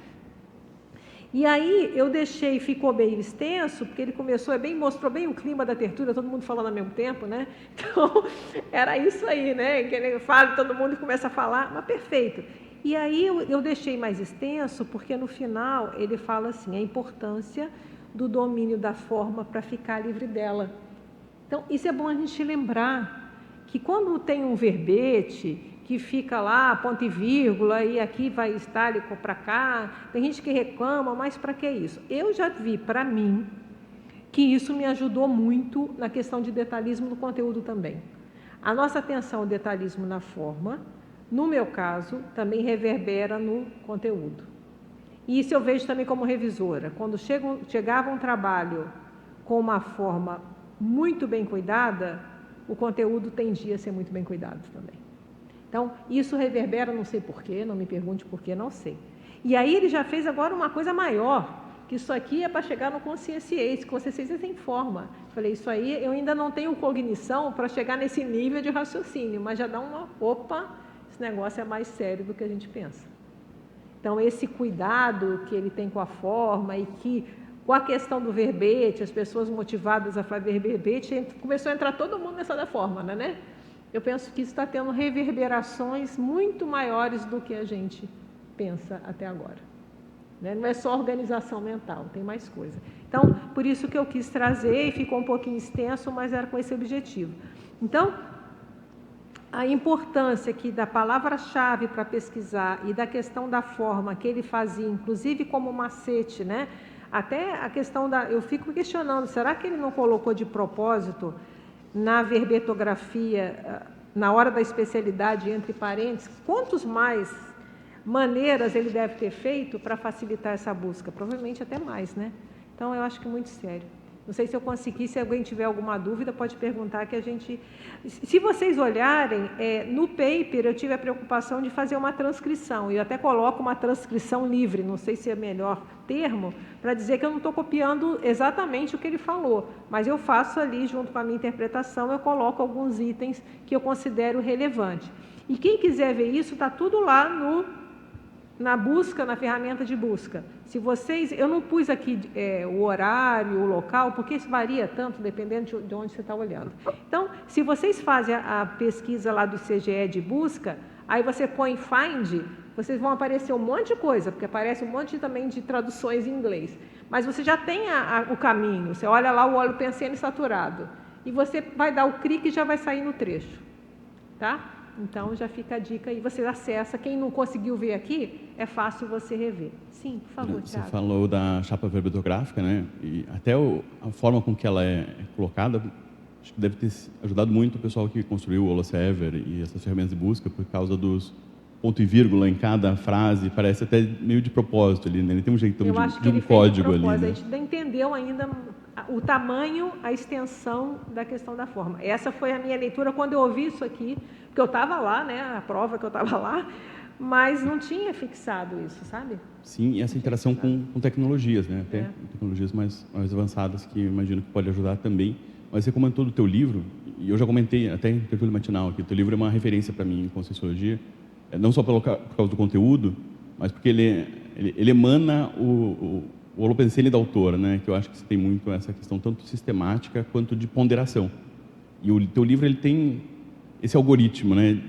E aí eu deixei, ficou bem extenso, porque ele começou, mostrou bem o clima da tertúlia, todo mundo falando ao mesmo tempo, né? Então, era isso aí, né? Que ele fala, todo mundo começa a falar, mas perfeito. E aí eu deixei mais extenso, porque no final ele fala assim, a importância do domínio da forma para ficar livre dela. Então, isso é bom a gente lembrar, que quando tem um verbete, que fica lá, ponto e vírgula, e aqui vai estar ali para cá, tem gente que reclama, mas para que isso? Eu já vi, para mim, que isso me ajudou muito na questão de detalhismo no conteúdo também. A nossa atenção ao detalhismo na forma, no meu caso, também reverbera no conteúdo. E isso eu vejo também como revisora. Quando chegava um trabalho com uma forma muito bem cuidada, o conteúdo tendia a ser muito bem cuidado também. Então, isso reverbera, não sei porquê, não me pergunte porquê, não sei. E aí ele já fez agora uma coisa maior, que isso aqui é para chegar no consciência, consciência tem forma. Falei, isso aí eu ainda não tenho cognição para chegar nesse nível de raciocínio, mas já dá uma, opa, esse negócio é mais sério do que a gente pensa. Então, esse cuidado que ele tem com a forma e que, com a questão do verbete, as pessoas motivadas a fazer verbete, começou a entrar todo mundo nessa da forma, né? Eu penso que isso está tendo reverberações muito maiores do que a gente pensa até agora. Né? Não é só organização mental, tem mais coisa. Então, por isso que eu quis trazer, e ficou um pouquinho extenso, mas era com esse objetivo. Então, a importância aqui da palavra-chave para pesquisar e da questão da forma que ele fazia, inclusive como macete, né? Até a questão da... Eu fico questionando, será que ele não colocou de propósito na verbetografia, na hora da especialidade, entre parênteses, quantos mais maneiras ele deve ter feito para facilitar essa busca? Provavelmente até mais, né? Então, eu acho que muito sério. Não sei se eu consegui, se alguém tiver alguma dúvida, pode perguntar que a gente... Se vocês olharem, no paper eu tive a preocupação de fazer uma transcrição, e eu até coloco uma transcrição livre, não sei se é o melhor termo, para dizer que eu não estou copiando exatamente o que ele falou, mas eu faço ali, junto com a minha interpretação, eu coloco alguns itens que eu considero relevantes. E quem quiser ver isso, está tudo lá na busca, na ferramenta de busca. Se vocês, eu não pus aqui o horário, o local, porque isso varia tanto, dependendo de onde você está olhando. Então, se vocês fazem a pesquisa lá do CGE de busca, aí você põe Find, vocês vão aparecer um monte de coisa, porque aparece um monte também de traduções em inglês. Mas você já tem o caminho, você olha lá o óleo pensene saturado, e você vai dar o clique e já vai sair no trecho, tá? Então, já fica a dica e você acessa. Quem não conseguiu ver aqui, é fácil você rever. Sim, por favor, Thiago. Você falou da chapa verbetográfica, né? E até a forma com que ela é colocada, acho que deve ter ajudado muito o pessoal que construiu o Holoserver e essas ferramentas de busca, por causa dos ponto e vírgula em cada frase, parece até meio de propósito ali, né? Ele tem um jeitão de um código ali, né? A gente não entendeu ainda o tamanho, a extensão da questão da forma. Essa foi a minha leitura quando eu ouvi isso aqui, porque eu estava lá, né? A prova que eu estava lá, mas não tinha fixado isso, sabe? Sim, e essa interação com tecnologias, né? Até tecnologias mais avançadas que eu imagino que pode ajudar também. Mas você comentou do teu livro, e eu já comentei até em tertúlia matinal aqui, o teu livro é uma referência para mim em Conscienciologia, não só por causa do conteúdo, mas porque ele emana o holopensene da autora, né? Que eu acho que você tem muito essa questão tanto sistemática quanto de ponderação. E o teu livro ele tem esse algoritmo, né,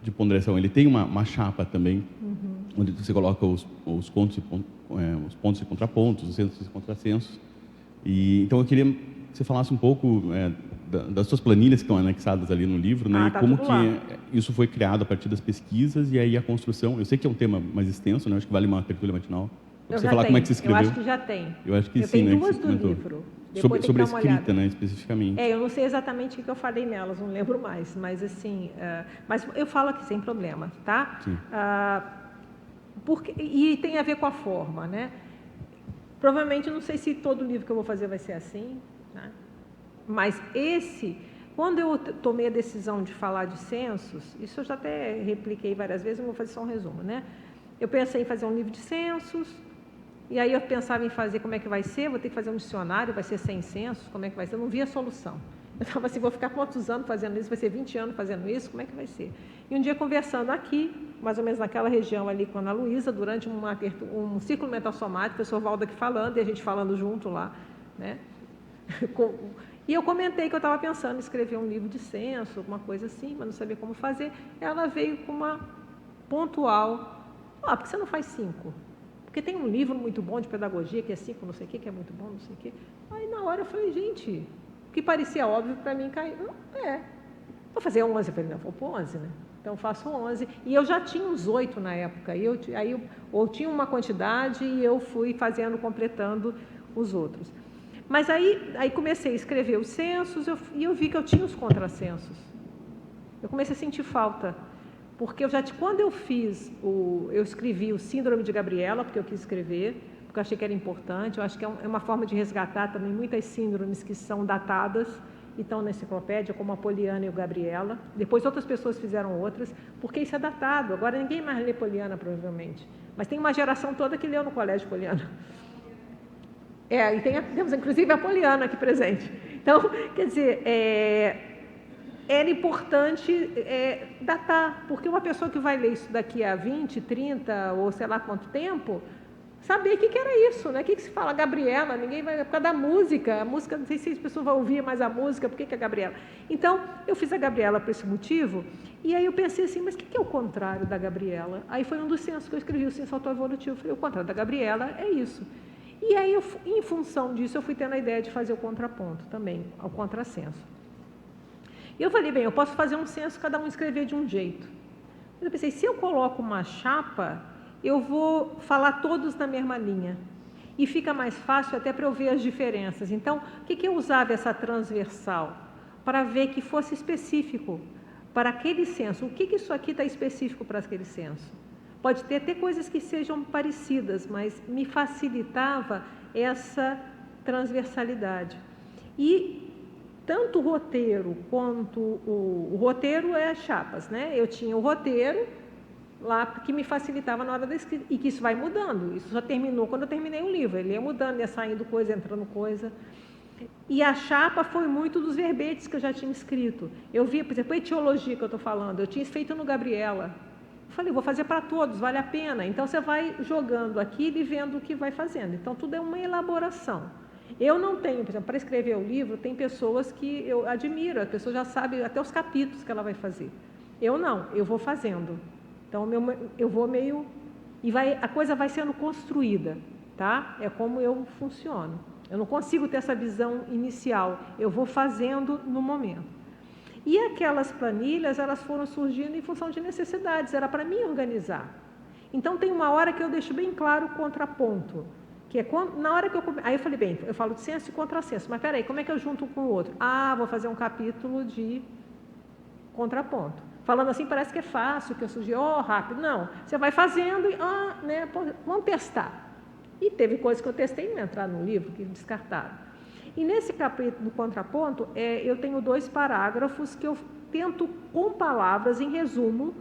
de ponderação. Ele tem uma chapa também, onde você coloca os pontos e contrapontos, os centros e contrassensos. E então eu queria que você falasse um pouco das suas planilhas que estão anexadas ali no livro, né? Tá, E como que isso foi criado a partir das pesquisas e aí a construção. Eu sei que é um tema mais extenso, né? Acho que vale uma tertúlia matinal. Você falar como é que você escreveu. Eu acho que já tem. Eu acho que eu sim, tenho né? duas do livro. Sobre a escrita, né, especificamente. Eu não sei exatamente o que eu falei nelas, não lembro mais, mas assim, mas eu falo aqui sem problema, tá? Sim. E tem a ver com a forma, né? Provavelmente, não sei se todo livro que eu vou fazer vai ser assim, né? Mas quando eu tomei a decisão de falar de censos, isso eu já até repliquei várias vezes, eu vou fazer só um resumo, né? Eu pensei em fazer um livro de censos, E aí eu pensava em fazer, como é que vai ser? Vou ter que fazer um dicionário, vai ser 100 censos, como é que vai ser? Eu não via solução. Eu estava assim, vou ficar quantos anos fazendo isso? Vai ser 20 anos fazendo isso? Como é que vai ser? E um dia conversando aqui, mais ou menos naquela região ali com a Ana Luísa, durante um ciclo mental somático, o professor Valdo aqui falando, e a gente falando junto lá, né? E eu comentei que eu estava pensando em escrever um livro de censo, alguma coisa assim, mas não sabia como fazer. Ela veio com uma pontual, por que você não faz 5? Porque tem um livro muito bom de pedagogia, que é 5, não sei o que é muito bom, não sei o quê. Aí na hora eu falei, gente, o que parecia óbvio para mim caiu. Vou fazer 11. Eu falei, não, vou pôr 11, né? Então eu faço 11. E eu já tinha uns 8 na época. Aí eu tinha uma quantidade e eu fui fazendo, completando os outros. Mas aí comecei a escrever os censos e eu vi que eu tinha os contrassensos. Eu comecei a sentir falta. Porque quando eu escrevi o Síndrome de Gabriela, porque eu quis escrever, porque eu achei que era importante, eu acho que é uma forma de resgatar também muitas síndromes que são datadas e estão na enciclopédia, como a Poliana e o Gabriela. Depois outras pessoas fizeram outras, porque isso é datado. Agora ninguém mais lê Poliana, provavelmente. Mas tem uma geração toda que leu no colégio Poliana. E temos inclusive a Poliana aqui presente. Então, quer dizer, era importante datar, porque uma pessoa que vai ler isso daqui a 20, 30 ou sei lá quanto tempo, saber o que era isso, né? O que se fala? Gabriela, ninguém vai... Por causa da música, a música, não sei se as pessoas vão ouvir mais a música, por que é Gabriela? Então, eu fiz a Gabriela por esse motivo, e aí eu pensei assim, mas o que é o contrário da Gabriela? Aí foi um dos censos que eu escrevi, o censo autoevolutivo, eu falei, o contrário da Gabriela é isso. E aí, em função disso, eu fui tendo a ideia de fazer o contraponto também, ao contrassenso. E eu falei, bem, eu posso fazer um censo, cada um escrever de um jeito. Mas eu pensei, se eu coloco uma chapa, eu vou falar todos na mesma linha. E fica mais fácil até para eu ver as diferenças. Então, o que eu usava essa transversal? Para ver que fosse específico para aquele censo. O que isso aqui está específico para aquele censo? Pode ter até coisas que sejam parecidas, mas me facilitava essa transversalidade. E tanto o roteiro quanto o roteiro é chapas, né? Eu tinha o roteiro lá que me facilitava na hora da escrita, e que isso vai mudando. Isso só terminou quando eu terminei o livro. Ele ia mudando, ia saindo coisa, entrando coisa. E a chapa foi muito dos verbetes que eu já tinha escrito. Eu via, por exemplo, a etiologia que eu estou falando, eu tinha feito no Gabriela. Eu falei, vou fazer para todos, vale a pena. Então, você vai jogando aqui e vendo o que vai fazendo. Então, tudo é uma elaboração. Eu não tenho, por exemplo, para escrever o livro, tem pessoas que eu admiro, a pessoa já sabe até os capítulos que ela vai fazer. Eu não, eu vou fazendo. Então, eu vou meio... E a coisa vai sendo construída, tá? É como eu funciono. Eu não consigo ter essa visão inicial, eu vou fazendo no momento. E aquelas planilhas, elas foram surgindo em função de necessidades, era para me organizar. Então, tem uma hora que eu deixo bem claro o contraponto, que é quando, na hora que eu... Aí eu falei, bem, eu falo de censo e contrassenso, mas peraí, como é que eu junto um com o outro? Vou fazer um capítulo de contraponto. Falando assim, parece que é fácil, que eu sugeri, rápido. Não, você vai fazendo e, né, vamos testar. E teve coisas que eu testei e não entraram no livro, que descartaram. E nesse capítulo do contraponto, eu tenho 2 parágrafos que eu tento, com palavras, em resumo,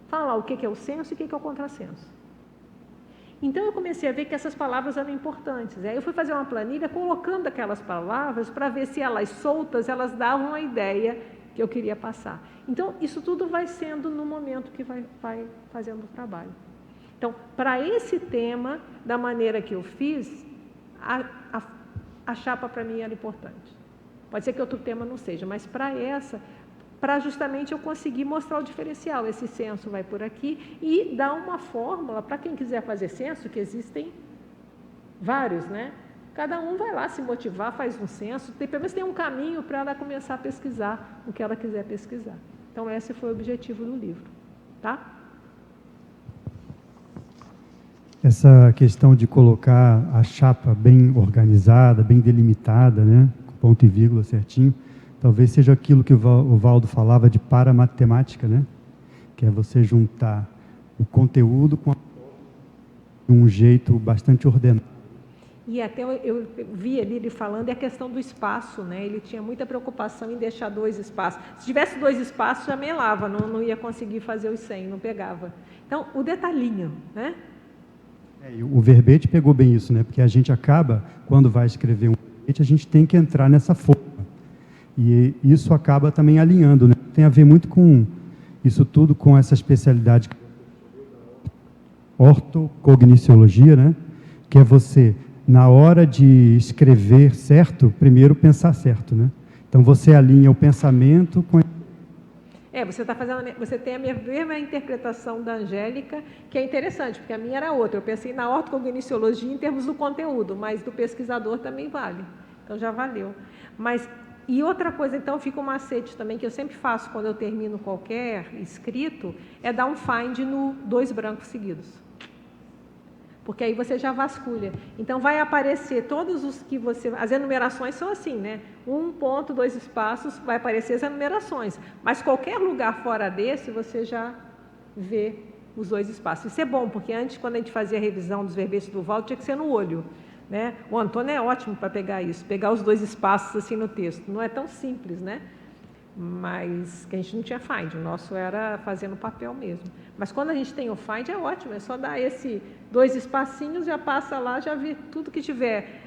falar o que é o senso e o que é o contrassenso. Então, eu comecei a ver que essas palavras eram importantes. Aí eu fui fazer uma planilha colocando aquelas palavras para ver se elas soltas, elas davam a ideia que eu queria passar. Então, isso tudo vai sendo no momento que vai fazendo o trabalho. Então, para esse tema, da maneira que eu fiz, a chapa para mim era importante. Pode ser que outro tema não seja, mas para justamente eu conseguir mostrar o diferencial. Esse censo vai por aqui e dar uma fórmula para quem quiser fazer censo, que existem vários, né? Cada um vai lá se motivar, faz um censo, pelo menos tem um caminho para ela começar a pesquisar o que ela quiser pesquisar. Então, esse foi o objetivo do livro, tá? Essa questão de colocar a chapa bem organizada, bem delimitada, né, com ponto e vírgula certinho, talvez seja aquilo que o Valdo falava de paramatemática, né, que é você juntar o conteúdo com um jeito bastante ordenado. E até eu vi ali ele falando, é a questão do espaço, né? Ele tinha muita preocupação em deixar 2 espaços. Se tivesse 2 espaços, já melava, não ia conseguir fazer os 100, não pegava. Então, o detalhinho, né? O verbete pegou bem isso, né? Porque a gente acaba, quando vai escrever um verbete, a gente tem que entrar nessa forma. E isso acaba também alinhando, né? Tem a ver muito com isso tudo, com essa especialidade ortocogniciologia, né? Que é você, na hora de escrever certo, primeiro pensar certo, né? Então você alinha o pensamento com... Você tem a mesma interpretação da Angélica, que é interessante, porque a minha era outra. Eu pensei na ortocogniciologia em termos do conteúdo, mas do pesquisador também vale. Então já valeu. E outra coisa, então, fica um macete também, que eu sempre faço quando eu termino qualquer escrito, é dar um find no 2 brancos seguidos. Porque aí você já vasculha. Então, vai aparecer todos os que você... As enumerações são assim, né? 1 ponto, 2 espaços, vai aparecer as enumerações. Mas qualquer lugar fora desse, você já vê os 2 espaços. Isso é bom, porque antes, quando a gente fazia a revisão dos verbetes do Valdo, tinha que ser no olho, né? O Antônio é ótimo para pegar isso, pegar os 2 espaços assim no texto. Não é tão simples, né? Mas que a gente não tinha find, o nosso era fazer no papel mesmo. Mas quando a gente tem o find é ótimo, é só dar esse 2 espacinhos, já passa lá, já vê tudo que tiver,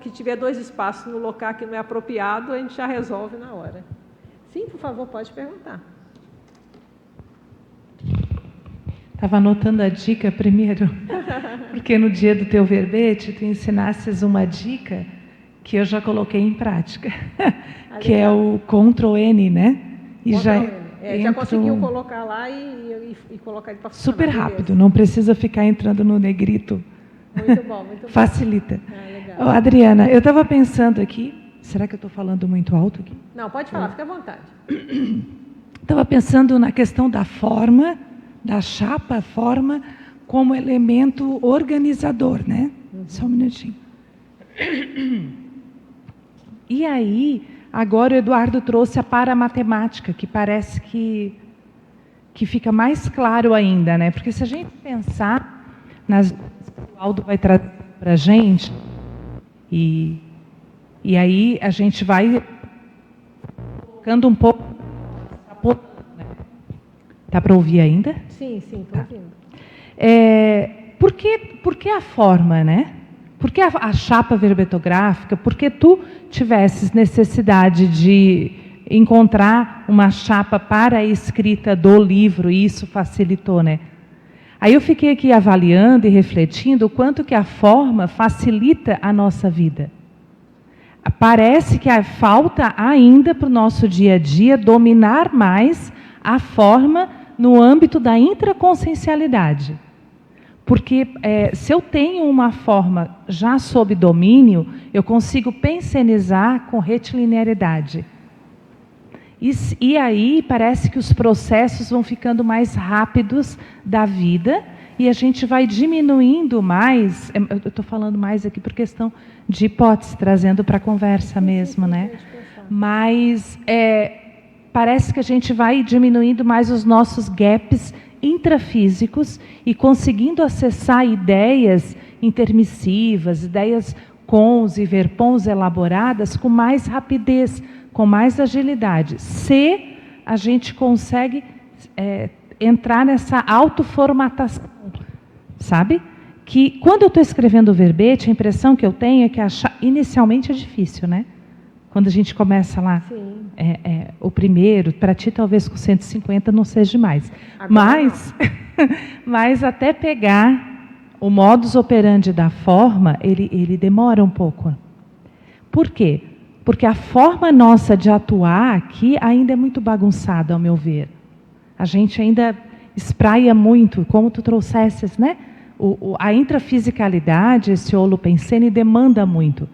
que tiver 2 espaços no local que não é apropriado, a gente já resolve na hora. Sim, por favor, pode perguntar. Estava anotando a dica primeiro, porque no dia do teu verbete tu ensinasses uma dica que eu já coloquei em prática, que é o Ctrl+N, né? E já conseguiu colocar lá e colocar ele para funcionar. Super rápido, não precisa ficar entrando no negrito. Muito bom, muito bom. Facilita. Legal. Adriana, eu estava pensando aqui, será que eu estou falando muito alto aqui? Não, pode falar, fica à vontade. Estava pensando na questão da forma, da chapa, a forma, como elemento organizador, né? Só um minutinho. E aí, agora o Eduardo trouxe a paramatemática, que parece que fica mais claro ainda, né? Porque se a gente pensar nas coisas que o Aldo vai trazer para a gente, e aí a gente vai colocando um pouco... Dá para ouvir ainda? Sim, estou ouvindo. Por que a forma, né? Por que a chapa verbetográfica? Porque tu tivesses necessidade de encontrar uma chapa para a escrita do livro, e isso facilitou, né? Aí eu fiquei aqui avaliando e refletindo o quanto que a forma facilita a nossa vida. Parece que falta ainda para o nosso dia a dia dominar mais a forma no âmbito da intraconsciencialidade. Porque se eu tenho uma forma já sob domínio, eu consigo pensenizar com retilinearidade. E aí parece que os processos vão ficando mais rápidos da vida e a gente vai diminuindo mais, eu estou falando mais aqui por questão de hipótese, trazendo para a conversa mesmo, né? Mas parece que a gente vai diminuindo mais os nossos gaps intrafísicos e conseguindo acessar ideias intermissivas, ideias cons e verpons elaboradas com mais rapidez, com mais agilidade, se a gente consegue entrar nessa autoformatação, sabe? Que quando eu estou escrevendo o verbete, a impressão que eu tenho é que inicialmente é difícil, né? Quando a gente começa lá, o primeiro, para ti talvez com 150 não seja demais. Mas até pegar o modus operandi da forma, ele demora um pouco. Por quê? Porque a forma nossa de atuar aqui ainda é muito bagunçada, ao meu ver. A gente ainda espraia muito, como tu trouxesses, né? A intrafisicalidade, esse holopensene, demanda muito.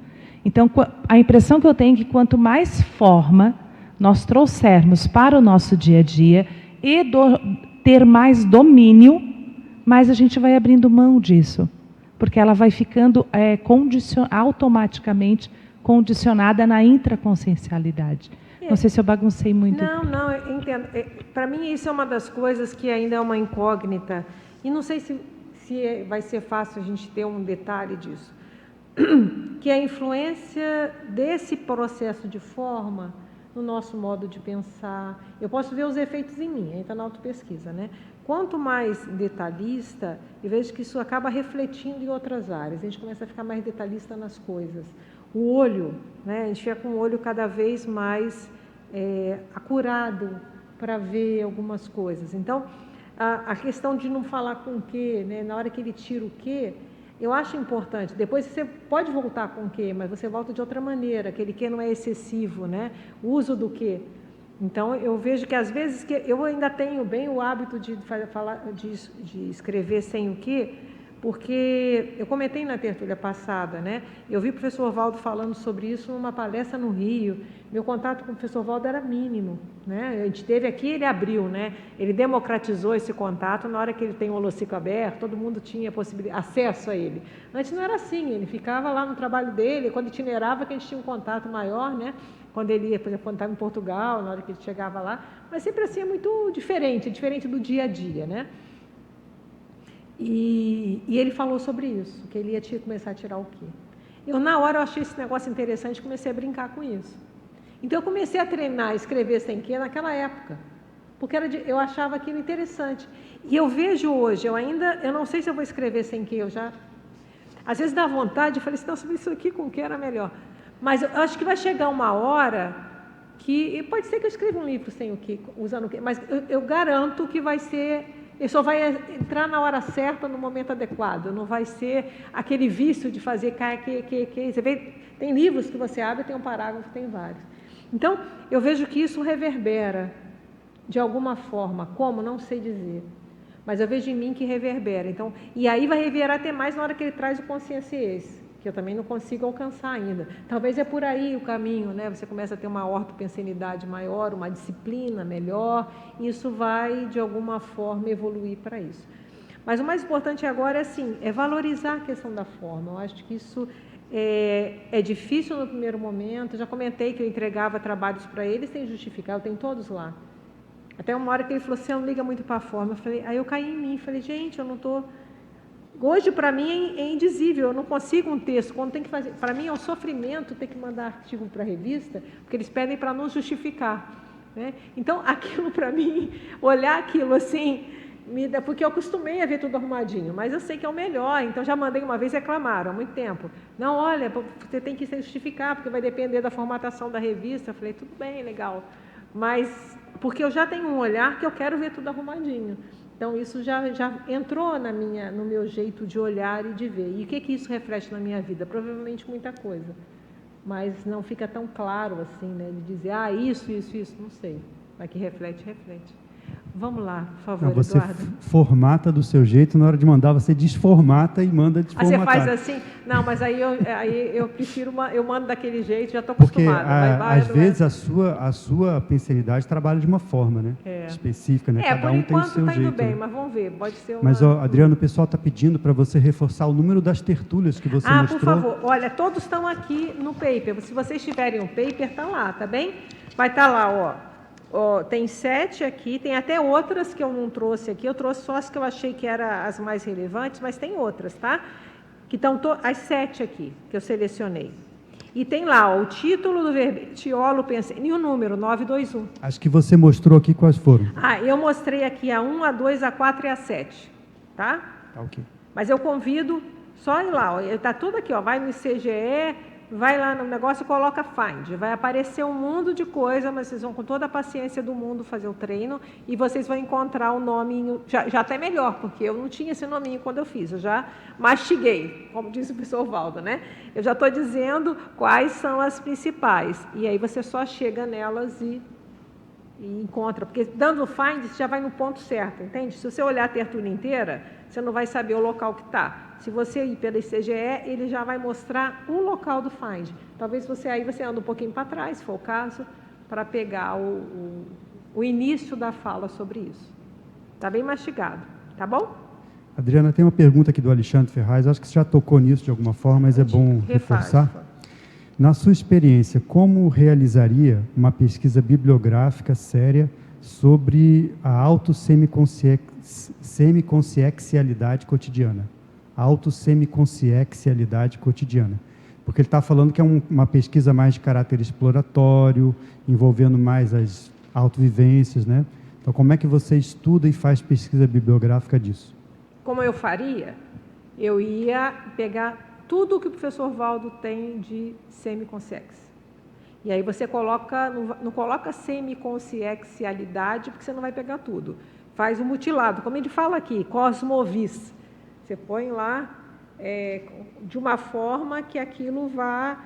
Então, a impressão que eu tenho é que quanto mais forma nós trouxermos para o nosso dia a dia e ter mais domínio, mais a gente vai abrindo mão disso. Porque ela vai ficando automaticamente condicionada na intraconsciencialidade. Não sei se eu baguncei muito. Não, eu entendo. Para mim, isso é uma das coisas que ainda é uma incógnita. E não sei se vai ser fácil a gente ter um detalhe disso. Que é a influência desse processo de forma no nosso modo de pensar. Eu posso ver os efeitos em mim, aí está na autopesquisa, né? quanto mais detalhista, eu vejo que isso acaba refletindo em outras áreas. A gente começa a ficar mais detalhista nas coisas. O olho, né? A gente fica com o olho cada vez mais acurado para ver algumas coisas. Então, a questão de não falar com o quê, né? Na hora que ele tira o quê, eu acho importante. Depois você pode voltar com o quê, mas você volta de outra maneira. Aquele quê não é excessivo, né? O uso do quê. Então, eu vejo que às vezes que eu ainda tenho bem o hábito de escrever sem o quê, porque eu comentei na tertúlia passada, né? Eu vi o professor Valdo falando sobre isso numa palestra no Rio. Meu contato com o professor Valdo era mínimo, né? A gente teve aqui, ele abriu, né? Ele democratizou esse contato na hora que ele tem o holocico aberto, todo mundo tinha acesso a ele. Antes não era assim, ele ficava lá no trabalho dele, quando itinerava que a gente tinha um contato maior, né? Quando ele ia, por exemplo, quando estava em Portugal, na hora que ele chegava lá, mas sempre assim é muito diferente do dia a dia, né? E ele falou sobre isso, que ele ia começar a tirar o quê. Na hora, eu achei esse negócio interessante e comecei a brincar com isso. Então, eu comecei a treinar, a escrever sem quê naquela época, porque eu achava aquilo interessante. E eu vejo hoje, eu não sei se eu vou escrever sem quê, às vezes dá vontade, eu falei assim, nossa, isso aqui com quê era melhor. Mas eu acho que vai chegar uma hora que, pode ser que eu escreva um livro sem o quê, usando o quê, mas eu garanto que vai ser... Ele só vai entrar na hora certa, no momento adequado. Não vai ser aquele vício de fazer que. Você vê, tem livros que você abre, tem um parágrafo, tem vários. Então, eu vejo que isso reverbera de alguma forma. Como? Não sei dizer. Mas eu vejo em mim que reverbera. Então, e aí vai reverberar até mais na hora que ele traz o consciência esse, que eu também não consigo alcançar ainda. Talvez é por aí o caminho, né? Você começa a ter uma ortopensenidade maior, uma disciplina melhor, e isso vai, de alguma forma, evoluir para isso. Mas o mais importante agora é valorizar a questão da forma. Eu acho que isso é difícil no primeiro momento. Eu já comentei que eu entregava trabalhos para eles sem justificar, eu tenho todos lá. Até uma hora que ele falou assim, não liga muito para a forma. Aí eu caí em mim, falei, gente, eu não estou... Hoje, para mim, é indizível, eu não consigo um texto. Quando tem que fazer, para mim, é um sofrimento ter que mandar artigo para a revista, porque eles pedem para não justificar, né? Então, aquilo para mim, olhar aquilo assim, porque eu acostumei a ver tudo arrumadinho, mas eu sei que é o melhor, então já mandei uma vez e reclamaram há muito tempo. Não, olha, você tem que se justificar, porque vai depender da formatação da revista. Eu falei, tudo bem, legal, mas porque eu já tenho um olhar que eu quero ver tudo arrumadinho. Então, isso já entrou no meu jeito de olhar e de ver. E o que isso reflete na minha vida? Provavelmente muita coisa. Mas não fica tão claro assim, né? De dizer, isso, não sei. Mas que reflete. Vamos lá, por favor, você Eduardo. Formata do seu jeito, na hora de mandar, você desformata e manda desformatar. Você faz assim? Não, mas aí eu prefiro, eu mando daquele jeito, já estou acostumada. Porque, às vezes, a sua pensenidade trabalha de uma forma, né? Específica, né? Cada um tem o seu jeito. Por enquanto está indo bem, mas vamos ver, pode ser uma... Mas, Adriano, o pessoal está pedindo para você reforçar o número das tertúlias que você mostrou. Por favor. Olha, todos estão aqui no paper. Se vocês tiverem um paper, está lá, tá bem? Vai estar lá, ó. Tem 7 aqui, tem até outras que eu não trouxe aqui, eu trouxe só as que eu achei que eram as mais relevantes, mas tem outras, tá? Que estão as 7 aqui, que eu selecionei. E tem lá, o título do verbete, Iolo Pensene, e o número, 921. As que você mostrou aqui, quais foram? Eu mostrei aqui a 1, a 2, a 4 e a 7, tá? Tá, ok. Mas eu convido só ir lá, está tudo aqui, ó, vai no ICGE, vai lá no negócio e coloca Find. Vai aparecer um mundo de coisa, mas vocês vão com toda a paciência do mundo fazer o treino e vocês vão encontrar o nominho, já até melhor, porque eu não tinha esse nominho quando eu fiz, eu já mastiguei, como disse o professor Valdo, né? Eu já estou dizendo quais são as principais, e aí você só chega nelas e encontra, porque dando o Find, você já vai no ponto certo, entende? Se você olhar a tertúlia inteira, você não vai saber o local que está. Se você ir pela ICGE, ele já vai mostrar o local do Find. Talvez você anda um pouquinho para trás, se for o caso, para pegar o início da fala sobre isso. Está bem mastigado, tá bom? Adriana, tem uma pergunta aqui do Alexandre Ferraz, acho que você já tocou nisso de alguma forma, mas é bom reforçar. Na sua experiência, como realizaria uma pesquisa bibliográfica séria sobre a autossemiconciencialidade cotidiana? A autossemiconciencialidade cotidiana. Porque ele está falando que é uma pesquisa mais de caráter exploratório, envolvendo mais as autovivências, né? Então, como é que você estuda e faz pesquisa bibliográfica disso? Como eu faria? Eu ia pegar tudo que o professor Valdo tem de semiconsciência. E aí você coloca, não coloca semiconsciencialidade, porque você não vai pegar tudo. Faz o mutilado, como ele fala aqui, cosmovis. Você põe lá de uma forma que aquilo vá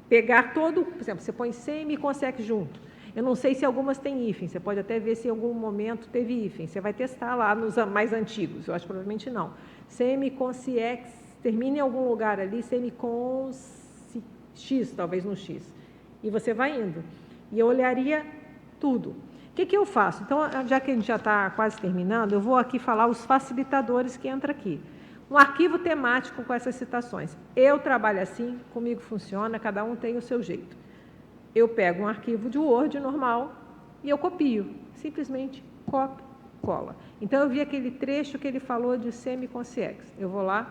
pegar todo, por exemplo, você põe semiconsciência junto. Eu não sei se algumas têm hífen, você pode até ver se em algum momento teve hífen. Você vai testar lá nos mais antigos, eu acho que provavelmente não. Semiconsciência, termina em algum lugar ali, X, talvez no X. E você vai indo. E eu olharia tudo. O que eu faço? Então, já que a gente já está quase terminando, eu vou aqui falar os facilitadores que entram aqui. Um arquivo temático com essas citações. Eu trabalho assim, comigo funciona, cada um tem o seu jeito. Eu pego um arquivo de Word normal e eu copio. Simplesmente copio, cola. Então, eu vi aquele trecho que ele falou de semiconsciência. Eu vou lá,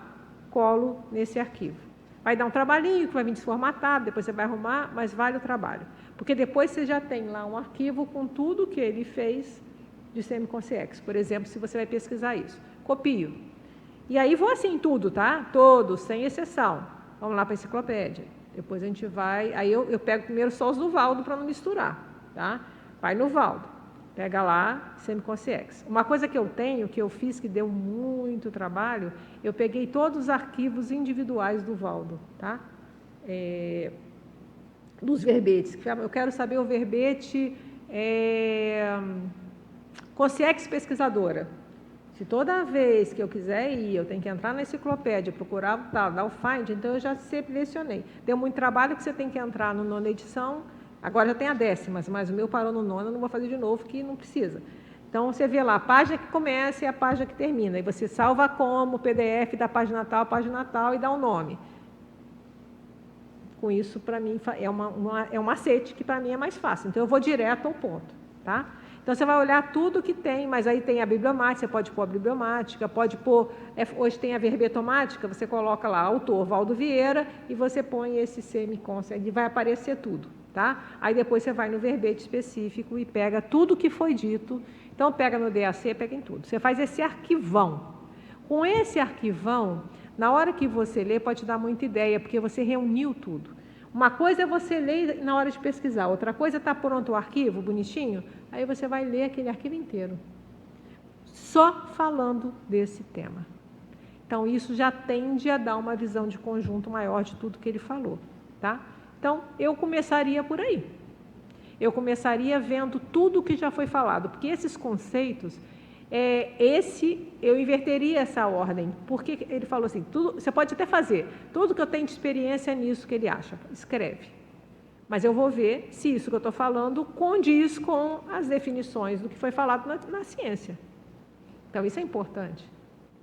colo nesse arquivo. Vai dar um trabalhinho que vai vir desformatado, depois você vai arrumar, mas vale o trabalho. Porque depois você já tem lá um arquivo com tudo que ele fez de semiconsciência. Por exemplo, se você vai pesquisar isso. Copio. E aí vou assim tudo, tá? Todos, sem exceção. Vamos lá para a enciclopédia. Depois a gente vai... Aí eu pego primeiro só os do Valdo para não misturar, tá? Vai no Valdo. Pega lá, semiconsciência. Uma coisa que eu tenho, que eu fiz, que deu muito trabalho, eu peguei todos os arquivos individuais do Valdo, tá? Dos verbetes. Eu quero saber o verbete consciência pesquisadora. Se toda vez que eu quiser ir, eu tenho que entrar na enciclopédia, procurar dar o find, então eu já selecionei. Deu muito trabalho que você tem que entrar no nona edição. Agora já tem a 10ª, mas o meu parou no 9º, eu não vou fazer de novo, que não precisa. Então, você vê lá a página que começa e a página que termina. E você salva como PDF da página tal, e dá um nome. Com isso, para mim, é um macete que para mim é mais fácil. Então, eu vou direto ao ponto, tá? Então, você vai olhar tudo que tem, mas aí tem a bibliomática, você pode pôr a bibliomática, pode pôr... hoje tem a verbetomática, você coloca lá, autor Valdo Vieira, e você põe esse semiconsciência, e vai aparecer tudo. Tá? Aí depois você vai no verbete específico e pega tudo que foi dito. Então, pega no DAC, pega em tudo. Você faz esse arquivão. Com esse arquivão, na hora que você lê, pode te dar muita ideia, porque você reuniu tudo. Uma coisa é você ler na hora de pesquisar, outra coisa é estar pronto o arquivo, bonitinho, aí você vai ler aquele arquivo inteiro. Só falando desse tema. Então, isso já tende a dar uma visão de conjunto maior de tudo que ele falou, tá? Então, eu começaria por aí. Eu começaria vendo tudo que já foi falado, porque esses conceitos, eu inverteria essa ordem, porque ele falou assim, você pode até fazer, tudo que eu tenho de experiência nisso que ele acha, escreve. Mas eu vou ver se isso que eu estou falando condiz com as definições do que foi falado na ciência. Então, isso é importante,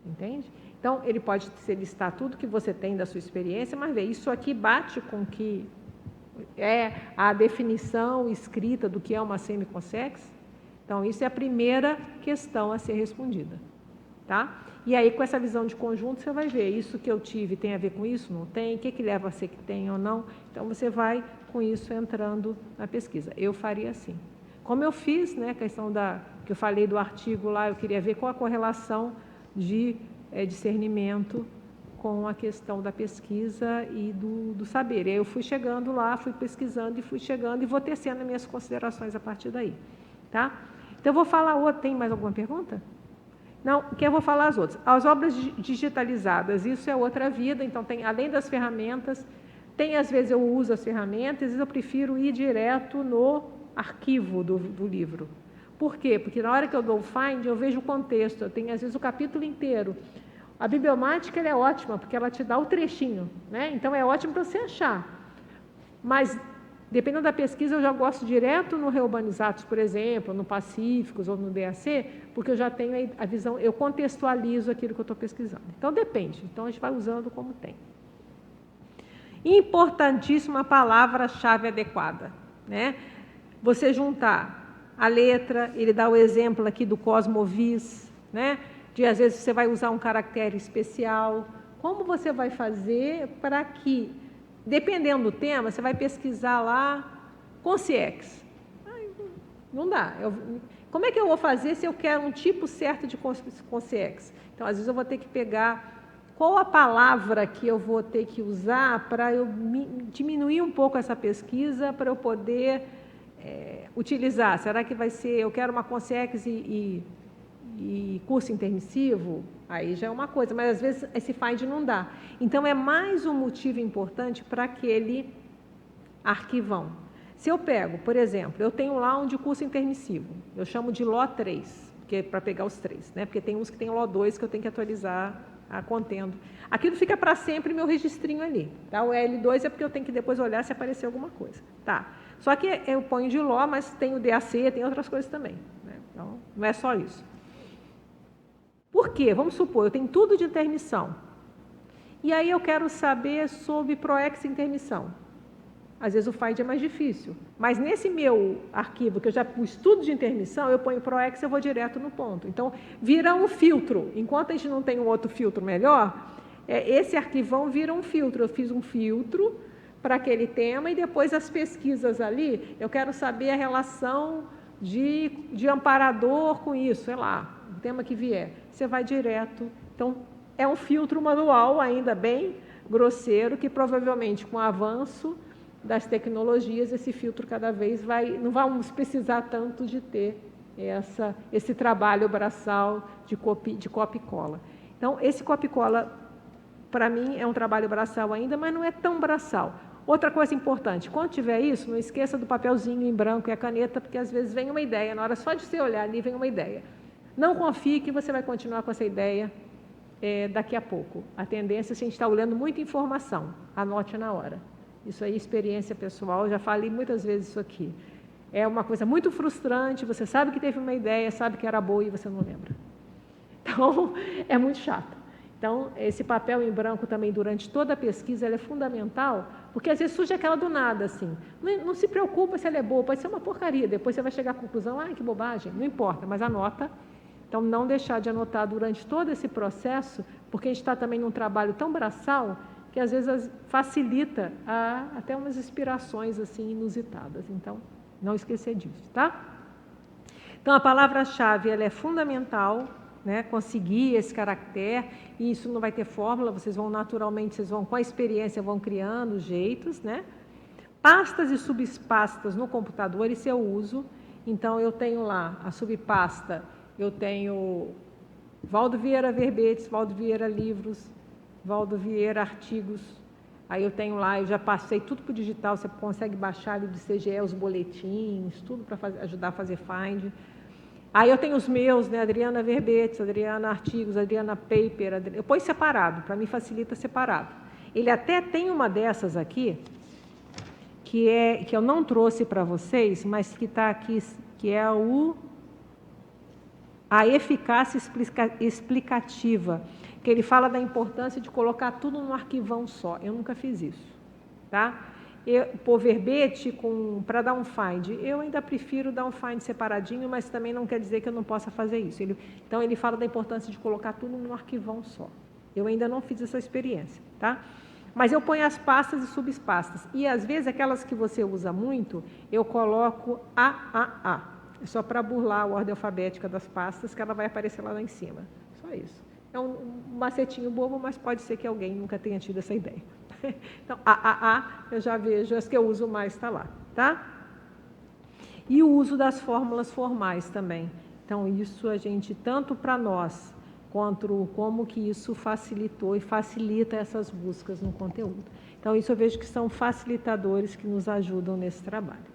entende? Então, ele pode listar tudo que você tem da sua experiência, mas ver, isso aqui bate com que é a definição escrita do que é uma semiconsciência. Então, isso é a primeira questão a ser respondida, tá? E aí, com essa visão de conjunto, você vai ver, isso que eu tive tem a ver com isso? Não tem? O que leva a ser que tem ou não? Então, você vai, com isso, entrando na pesquisa. Eu faria assim. Como eu fiz, né, a questão que eu falei do artigo lá, eu queria ver qual a correlação de discernimento com a questão da pesquisa e do saber. E aí eu fui chegando lá, fui pesquisando e fui chegando e vou tecendo as minhas considerações a partir daí, tá? Então, eu vou falar outra. Tem mais alguma pergunta? Não, que eu vou falar as outras. As obras digitalizadas, isso é outra vida, então, tem, além das ferramentas, às vezes eu uso as ferramentas, às vezes eu prefiro ir direto no arquivo do livro. Por quê? Porque na hora que eu dou o find, eu vejo o contexto, eu tenho, às vezes, o capítulo inteiro. A bibliomática ela é ótima, porque ela te dá o trechinho, né? Então, é ótimo para você achar. Mas, dependendo da pesquisa, eu já gosto direto no Reurbanizados, por exemplo, no Pacíficos ou no DAC, porque eu já tenho a visão, eu contextualizo aquilo que eu estou pesquisando. Então, depende. Então, a gente vai usando como tem. Importantíssima palavra-chave adequada, né? Você juntar a letra, ele dá o exemplo aqui do cosmovis, né? De, às vezes, você vai usar um caractere especial. Como você vai fazer para que, dependendo do tema, você vai pesquisar lá consciência. Não dá. Como é que eu vou fazer se eu quero um tipo certo de consciex? Então, às vezes, eu vou ter que pegar qual a palavra que eu vou ter que usar para eu diminuir um pouco essa pesquisa, para eu poder utilizar. Será que vai ser, eu quero uma consciex e curso intermissivo? Aí já é uma coisa, mas às vezes esse find não dá. Então, é mais um motivo importante para aquele arquivão. Se eu pego, por exemplo, eu tenho lá um de curso intermissivo, eu chamo de LO 3, porque é para pegar os 3, né? Porque tem uns que tem LO 2 que eu tenho que atualizar a contendo. Aquilo fica para sempre meu registrinho ali. Tá? O L2 é porque eu tenho que depois olhar se aparecer alguma coisa. Tá. Só que eu ponho de LO, mas tem o DAC, tem outras coisas também. Né? Então, não é só isso. Por quê? Vamos supor, eu tenho tudo de intermissão. E aí eu quero saber sobre PROEX intermissão. Às vezes o find é mais difícil. Mas nesse meu arquivo, que eu já pus tudo de intermissão, eu ponho PROEX e eu vou direto no ponto. Então, vira um filtro. Enquanto a gente não tem um outro filtro melhor, esse arquivão vira um filtro. Eu fiz um filtro para aquele tema e depois as pesquisas ali, eu quero saber a relação de amparador com isso, sei lá, o tema que vier. Você vai direto. Então, é um filtro manual ainda bem grosseiro, que provavelmente com o avanço das tecnologias, esse filtro cada vez não vamos precisar tanto de ter esse trabalho braçal de copia e cola. Então, esse copia e cola, para mim, é um trabalho braçal ainda, mas não é tão braçal. Outra coisa importante, quando tiver isso, não esqueça do papelzinho em branco e a caneta, porque às vezes vem uma ideia, na hora só de você olhar ali vem uma ideia. Não confie que você vai continuar com essa ideia daqui a pouco. A tendência, se a gente está olhando muita informação, anote na hora. Isso aí, experiência pessoal, já falei muitas vezes isso aqui. É uma coisa muito frustrante, você sabe que teve uma ideia, sabe que era boa e você não lembra. Então, é muito chato. Então, esse papel em branco também, durante toda a pesquisa, ele é fundamental, porque às vezes surge aquela do nada, assim. Não se preocupa se ela é boa, pode ser uma porcaria, depois você vai chegar à conclusão, que bobagem, não importa, mas anota. Então, não deixar de anotar durante todo esse processo, porque a gente está também num trabalho tão braçal, que às vezes facilita até umas inspirações assim inusitadas. Então, não esquecer disso, tá? Então, a palavra-chave ela é fundamental, né? Conseguir esse caractere, e isso não vai ter fórmula, vocês vão naturalmente, vocês vão com a experiência, vão criando jeitos, né? Pastas e subpastas no computador, isso eu uso. Então, eu tenho lá a subpasta, eu tenho Valdo Vieira Verbetes, Valdo Vieira Livros, Valdo Vieira Artigos, aí eu tenho lá, eu já passei tudo para o digital, você consegue baixar ali do CGE os boletins, tudo para ajudar a fazer find. Aí eu tenho os meus, né, Adriana Verbetes, Adriana Artigos, Adriana Paper, eu ponho separado, para mim facilita separado. Ele até tem uma dessas aqui, que eu não trouxe para vocês, mas que está aqui, que é a eficácia explicativa, que ele fala da importância de colocar tudo num arquivão só. Eu nunca fiz isso, tá? Por verbete, para dar um find, eu ainda prefiro dar um find separadinho, mas também não quer dizer que eu não possa fazer isso. Então, ele fala da importância de colocar tudo num arquivão só. Eu ainda não fiz essa experiência, tá? Mas eu ponho as pastas e subpastas. E, às vezes, aquelas que você usa muito, eu coloco AAA. É só para burlar a ordem alfabética das pastas, que ela vai aparecer lá em cima. Só isso. É um macetinho bobo, mas pode ser que alguém nunca tenha tido essa ideia. Então, eu já vejo, as que eu uso mais está lá, tá? E o uso das fórmulas formais também. Então, isso a gente, tanto para nós, quanto como que isso facilitou e facilita essas buscas no conteúdo. Então, isso eu vejo que são facilitadores que nos ajudam nesse trabalho.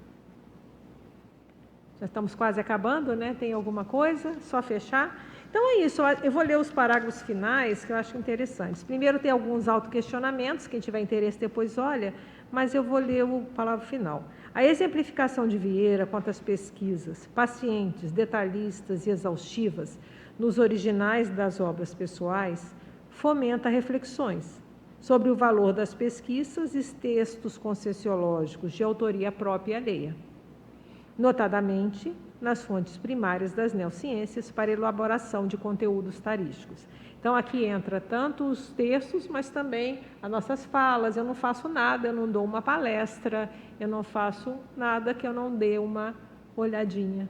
Já estamos quase acabando, né? Tem alguma coisa? Só fechar? Então, é isso. Eu vou ler os parágrafos finais, que eu acho interessantes. Primeiro, tem alguns autoquestionamentos, quem tiver interesse depois olha, mas eu vou ler o parágrafo final. A exemplificação de Vieira quanto às pesquisas pacientes, detalhistas e exaustivas nos originais das obras pessoais fomenta reflexões sobre o valor das pesquisas e textos conscienciológicos de autoria própria e alheia, notadamente nas fontes primárias das neociências para elaboração de conteúdos tarísticos. Então, aqui entra tanto os textos, mas também as nossas falas. Eu não faço nada, eu não dou uma palestra, eu não faço nada que eu não dê uma olhadinha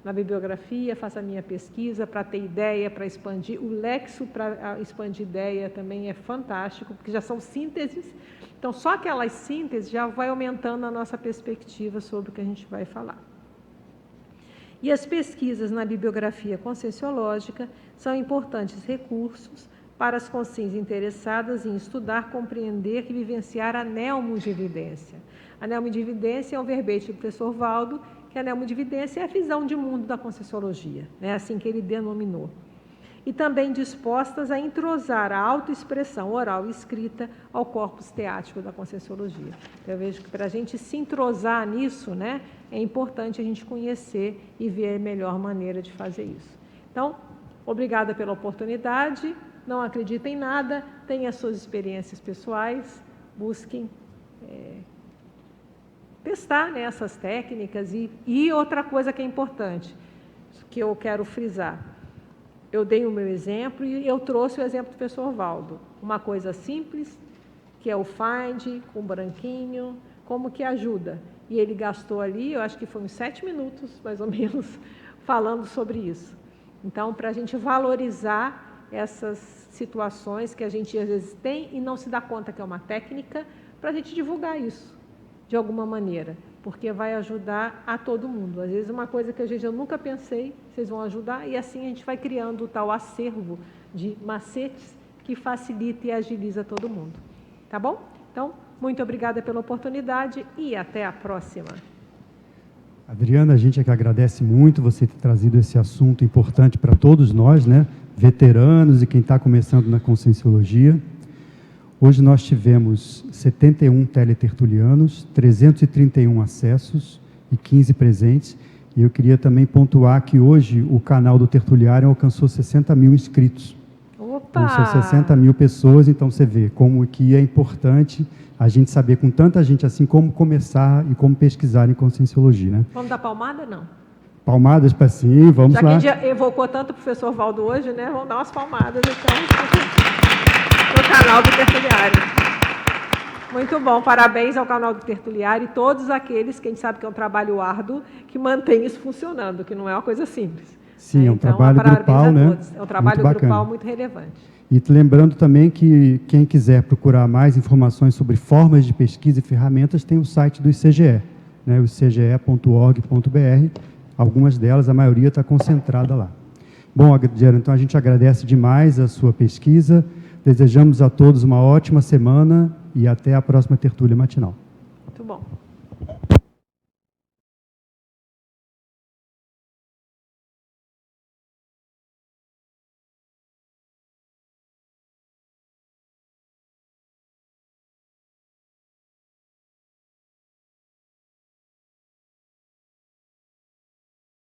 na bibliografia, faça a minha pesquisa para ter ideia, para expandir. O Lexo para expandir ideia também é fantástico, porque já são sínteses. Então, só aquelas sínteses já vai aumentando a nossa perspectiva sobre o que a gente vai falar. E as pesquisas na bibliografia conscienciológica são importantes recursos para as consciências interessadas em estudar, compreender e vivenciar a neomodividência. A neomodividência é um verbete do professor Valdo, que a neomodividência é a visão de mundo da conscienciologia, é assim que ele denominou. E também dispostas a entrosar a autoexpressão oral e escrita ao corpus teático da conscienciologia. Eu vejo que para a gente se entrosar nisso, né, é importante a gente conhecer e ver a melhor maneira de fazer isso. Então, obrigada pela oportunidade, não acreditem em nada, tenham as suas experiências pessoais, busquem testar, né, essas técnicas. E outra coisa que é importante, que eu quero frisar, eu dei o meu exemplo e eu trouxe o exemplo do professor Valdo. Uma coisa simples, que é o Find, com branquinho, como que ajuda. E ele gastou ali, eu acho que foi uns 7 minutos, mais ou menos, falando sobre isso. Então, para a gente valorizar essas situações que a gente às vezes tem e não se dá conta que é uma técnica, para a gente divulgar isso de alguma maneira, porque vai ajudar a todo mundo. Às vezes uma coisa que às vezes eu nunca pensei, vocês vão ajudar, e assim a gente vai criando o tal acervo de macetes que facilita e agiliza todo mundo. Tá bom? Então, muito obrigada pela oportunidade e até a próxima. Adriana, a gente é que agradece muito você ter trazido esse assunto importante para todos nós, né? Veteranos e quem está começando na conscienciologia. Hoje nós tivemos 71 teletertulianos, 331 acessos e 15 presentes. E eu queria também pontuar que hoje o canal do Tertuliário alcançou 60 mil inscritos. Opa! Então, são 60 mil pessoas, então você vê como que é importante a gente saber com tanta gente assim como começar e como pesquisar em conscienciologia, né? Vamos dar palmada, não? Palmadas para sim, vamos lá. Já que a gente evocou tanto o professor Valdo hoje, né? Vamos dar umas palmadas, então, no canal do Tertuliário. Muito bom, parabéns ao canal do Tertuliário e todos aqueles que a gente sabe que é um trabalho árduo, que mantém isso funcionando, que não é uma coisa simples. Sim, é um trabalho grupal, né? É um trabalho grupal muito relevante. E lembrando também que quem quiser procurar mais informações sobre formas de pesquisa e ferramentas, tem o site do ICGE, né? O icge.org.br. Algumas delas, a maioria está concentrada lá. Bom, Adriana, então a gente agradece demais a sua pesquisa, desejamos a todos uma ótima semana e até a próxima tertúlia matinal. Muito bom.